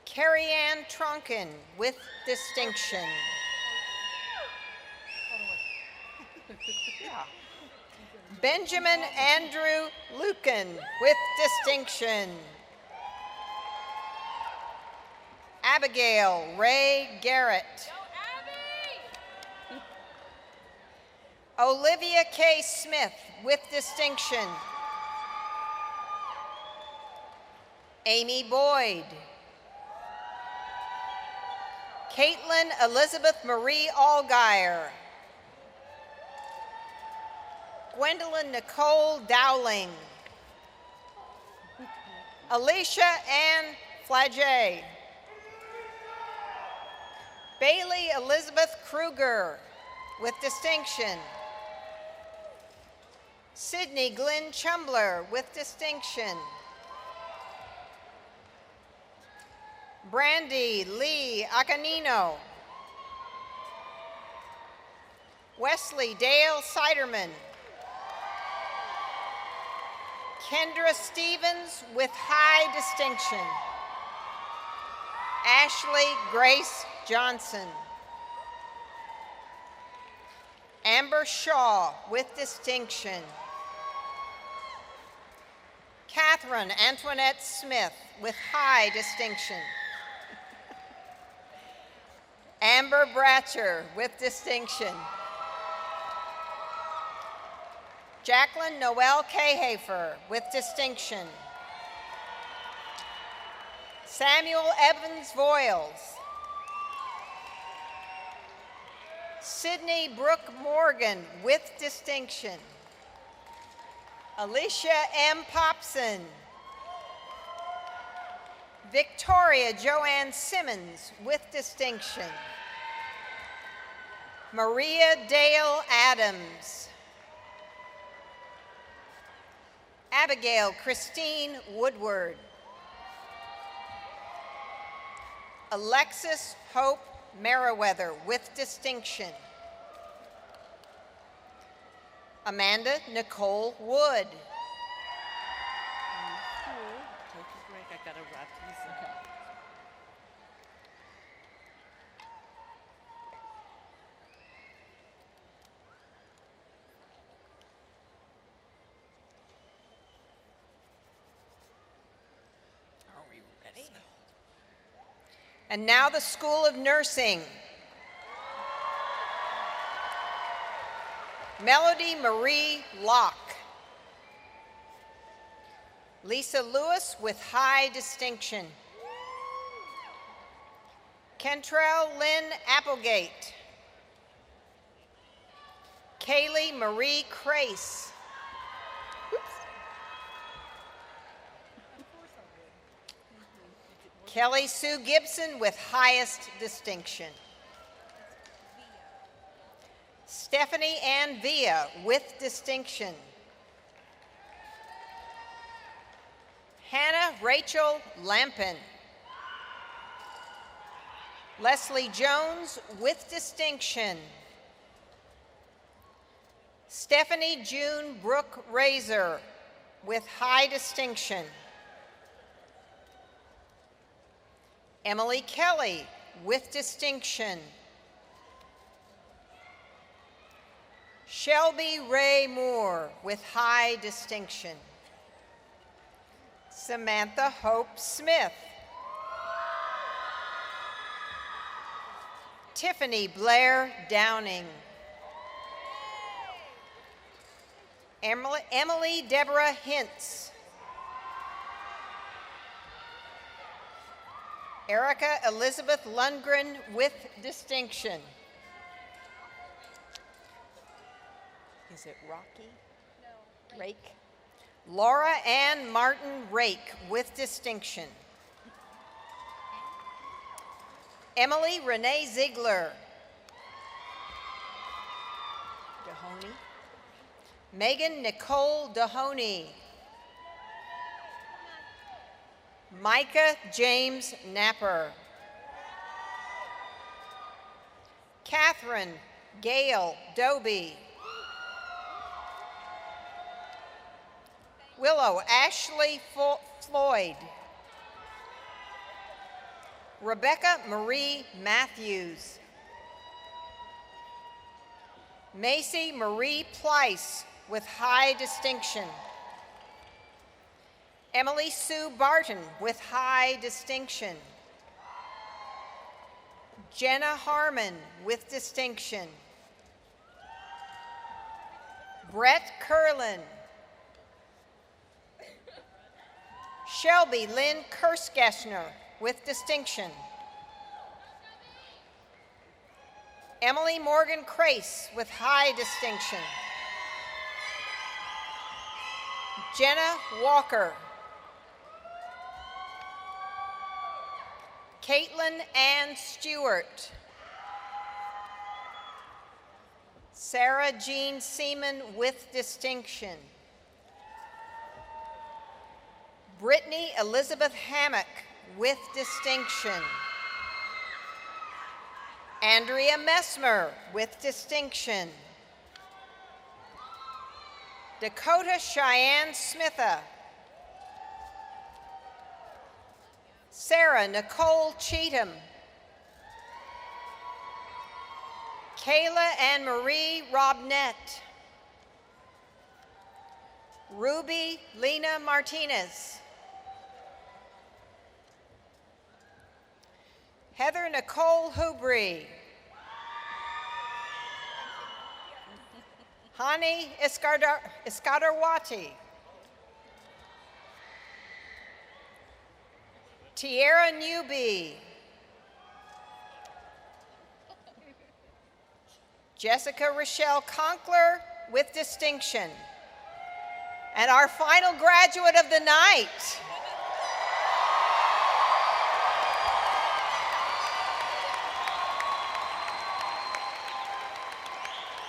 Speaker 8: Carrie Ann Trunken with distinction. Benjamin Andrew Lucan with distinction. Abigail Ray Garrett. Olivia K. Smith with distinction. Amy Boyd. Caitlin Elizabeth Marie Allgaier. Gwendolyn Nicole Dowling. Alicia Ann Flagey. Bailey Elizabeth Kruger with distinction. Sydney Glenn Chumbler with distinction. Brandy Lee Acanino. Wesley Dale Siderman. Kendra Stevens with high distinction. Ashley Grace Johnson. Amber Shaw with distinction. Catherine Antoinette Smith with high distinction. Amber Bratcher with distinction. Jacqueline Noel Kahafer with distinction. Samuel Evans Voiles. Sydney Brooke Morgan with distinction. Alicia M. Popson. Victoria Joanne Simmons with distinction. Maria Dale Adams. Abigail Christine Woodward. Alexis Hope Meriwether with distinction. Amanda Nicole Wood.
Speaker 9: Take a break. I gotta wrap these up.
Speaker 8: Are we ready? And now the School of Nursing. Melody Marie Locke. Lisa Lewis with high distinction. Kentrell Lynn Applegate. Kaylee Marie Crace. Kelly Sue Gibson with highest distinction. Stephanie Ann Villa with distinction. Hannah Rachel Lampin. Leslie Jones with distinction. Stephanie June Brooke Razor with high distinction. Emily Kelly with distinction. Shelby Ray Moore with high distinction. Samantha Hope Smith. Tiffany Blair Downing. Emily Deborah Hintz. Erica Elizabeth Lundgren with distinction. Is it Rocky? No. Rake. Laura Ann Martin Rake with distinction. Emily Renee Ziegler. Dahoney. Megan Nicole Dahoney. Micah James Napper. Catherine Gail Doby. Willow Ashley Floyd. Rebecca Marie Matthews. Macy Marie Pleiss with high distinction. Emily Sue Barton with high distinction. Jenna Harmon with distinction. Brett Curlin. Shelby Lynn Kerskeshner with distinction. Emily Morgan Crace with high distinction. Jenna Walker. Caitlin Ann Stewart. Sarah Jean Seaman with distinction. Brittany Elizabeth Hammock with distinction. Andrea Messmer with distinction. Dakota Cheyenne Smitha. Sarah Nicole Cheatham. Kayla Ann Marie Robnett. Ruby Lena Martinez. Heather Nicole Hubry. Hani Iskadarwati. Tierra Newby. Jessica Rochelle Conkler with distinction. And our final graduate of the night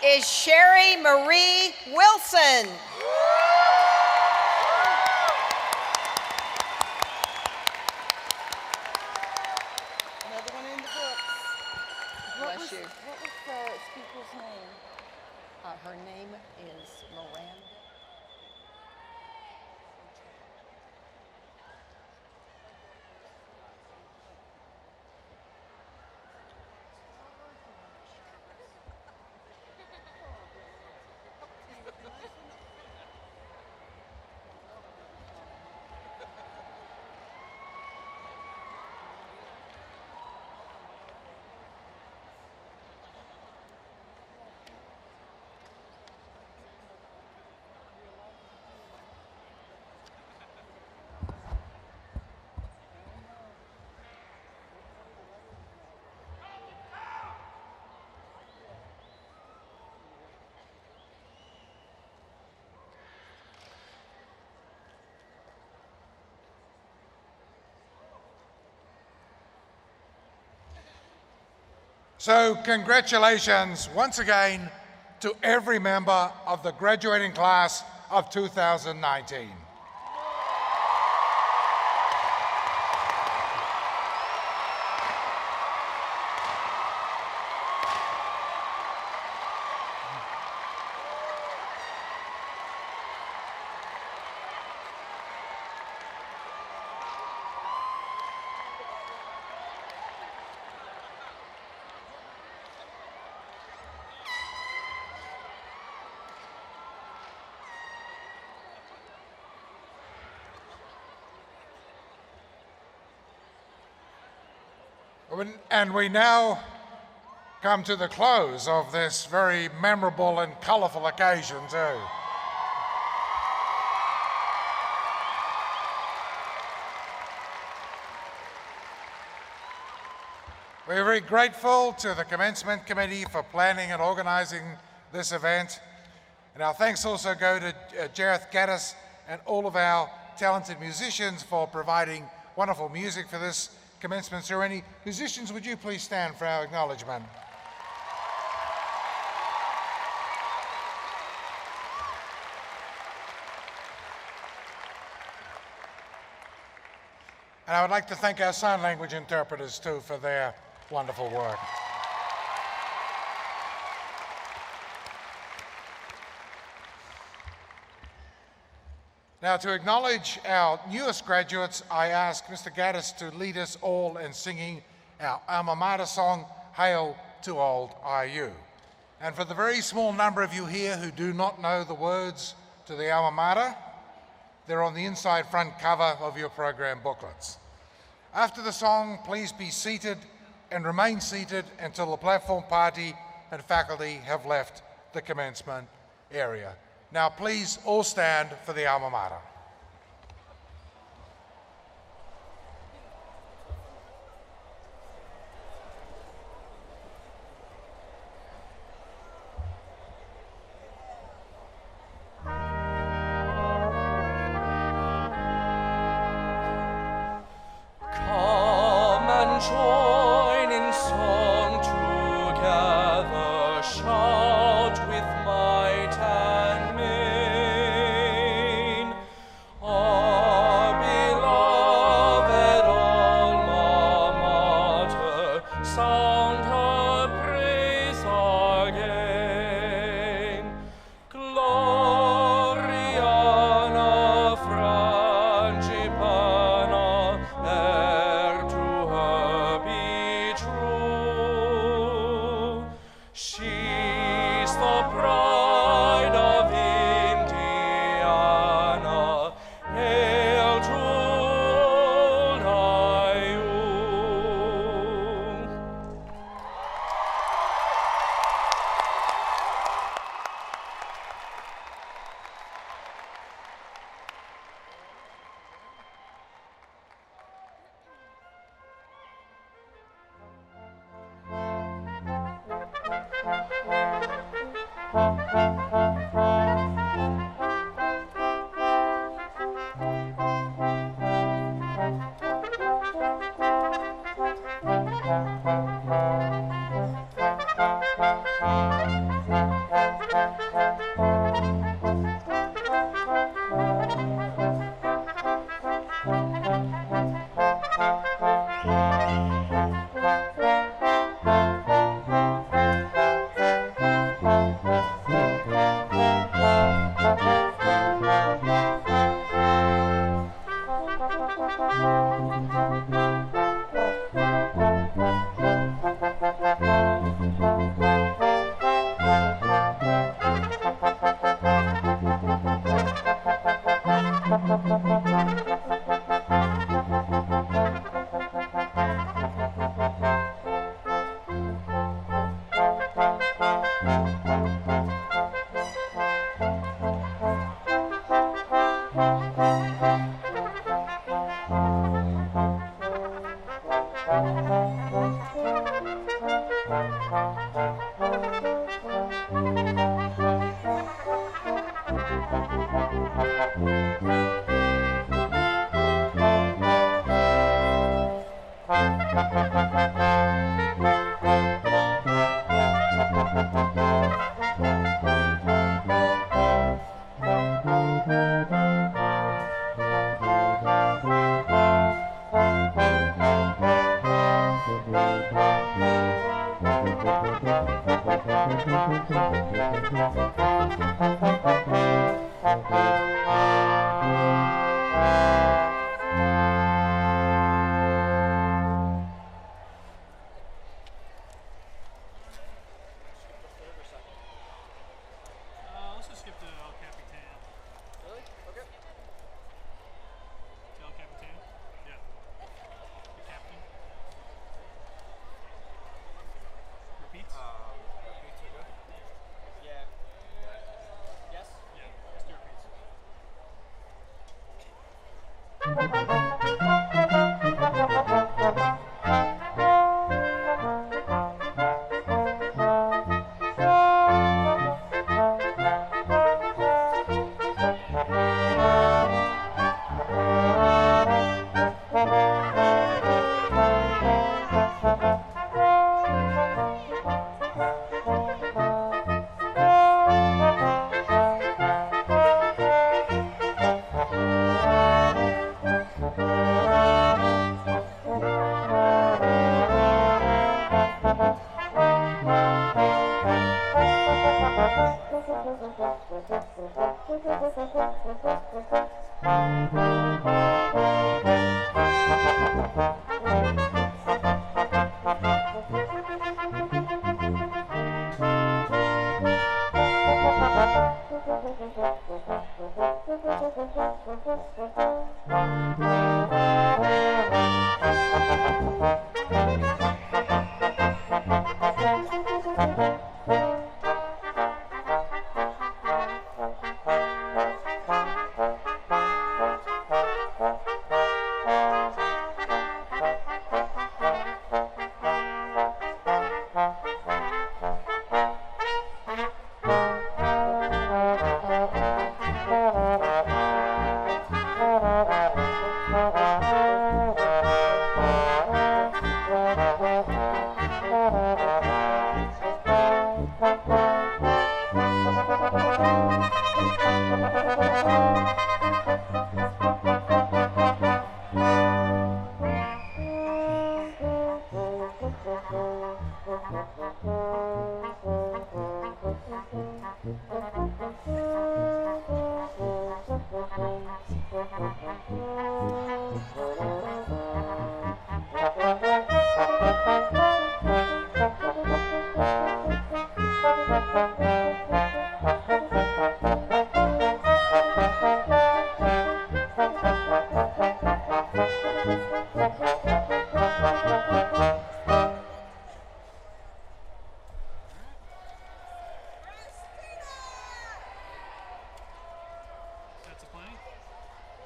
Speaker 8: is Shari Marie Wilson.
Speaker 9: Another one in the books.
Speaker 8: Bless you.
Speaker 9: What was the speaker's name?
Speaker 8: Her name is Miranda.
Speaker 2: So congratulations once again to every member of the graduating class of 2019. And we now come to the close of this very memorable and colourful occasion too. We're very grateful to the Commencement Committee for planning and organising this event. And our thanks also go to Jareth Gaddis and all of our talented musicians for providing wonderful music for this commencement ceremony. Musicians, would you please stand for our acknowledgement? And I would like to thank our sign language interpreters too for their wonderful work. Now, to acknowledge our newest graduates, I ask Mr. Gaddis to lead us all in singing our Alma Mater song, Hail to Old IU. And for the very small number of you here who do not know the words to the Alma Mater, they're on the inside front cover of your program booklets. After the song, please be seated and remain seated until the platform party and faculty have left the commencement area. Now please all stand for the Alma Mater.
Speaker 10: Come and join in song together, shout with might and main. Our beloved Alma Mater, sound her praise again. Gloriana frangipana, ere to her be true. She's the pride of Indiana. Hail to old IU.
Speaker 11: Let's just skip to El Capitan.
Speaker 7: Really? Okay.
Speaker 11: El Capitan? Yeah. The captain. Repeats?
Speaker 7: Repeats are good. Yeah. Yes?
Speaker 11: Yeah, let's do repeats. That's a plenty?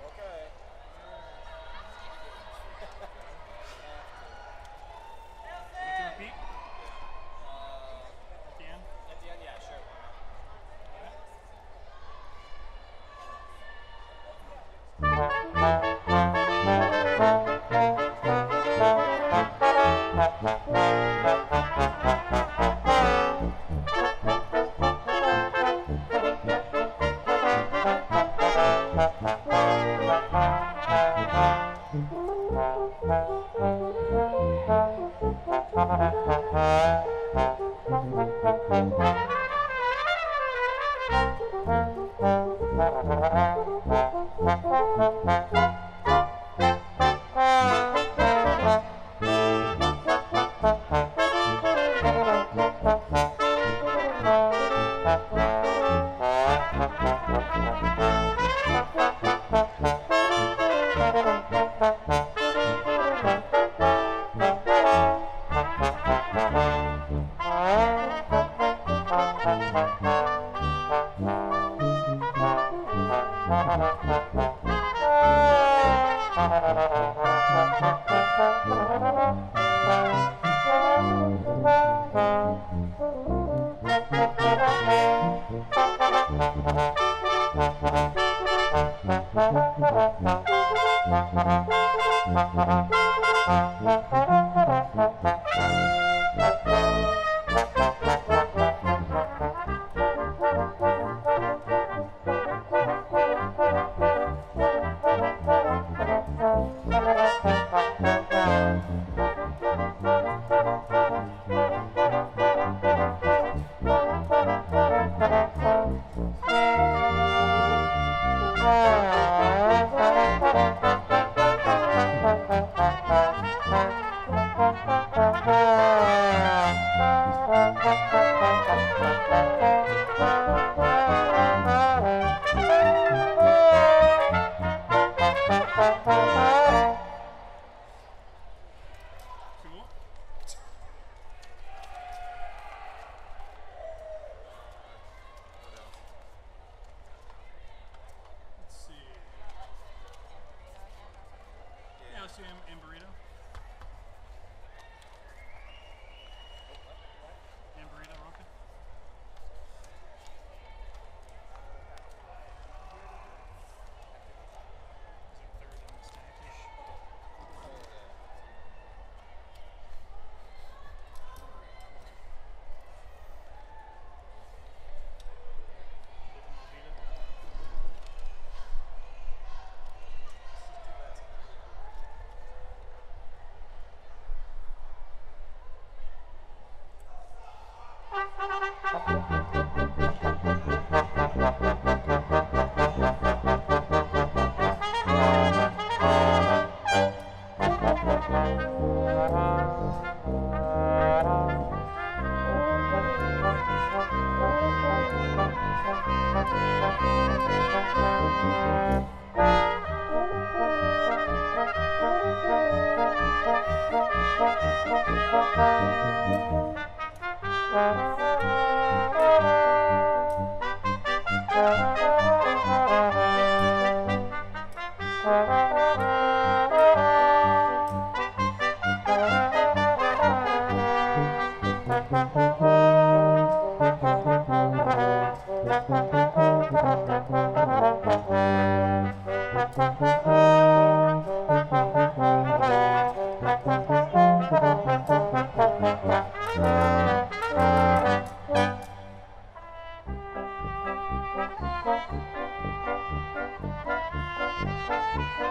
Speaker 7: Okay.
Speaker 11: Want to repeat? At the end?
Speaker 7: At the end, yeah, sure.
Speaker 10: Thank you.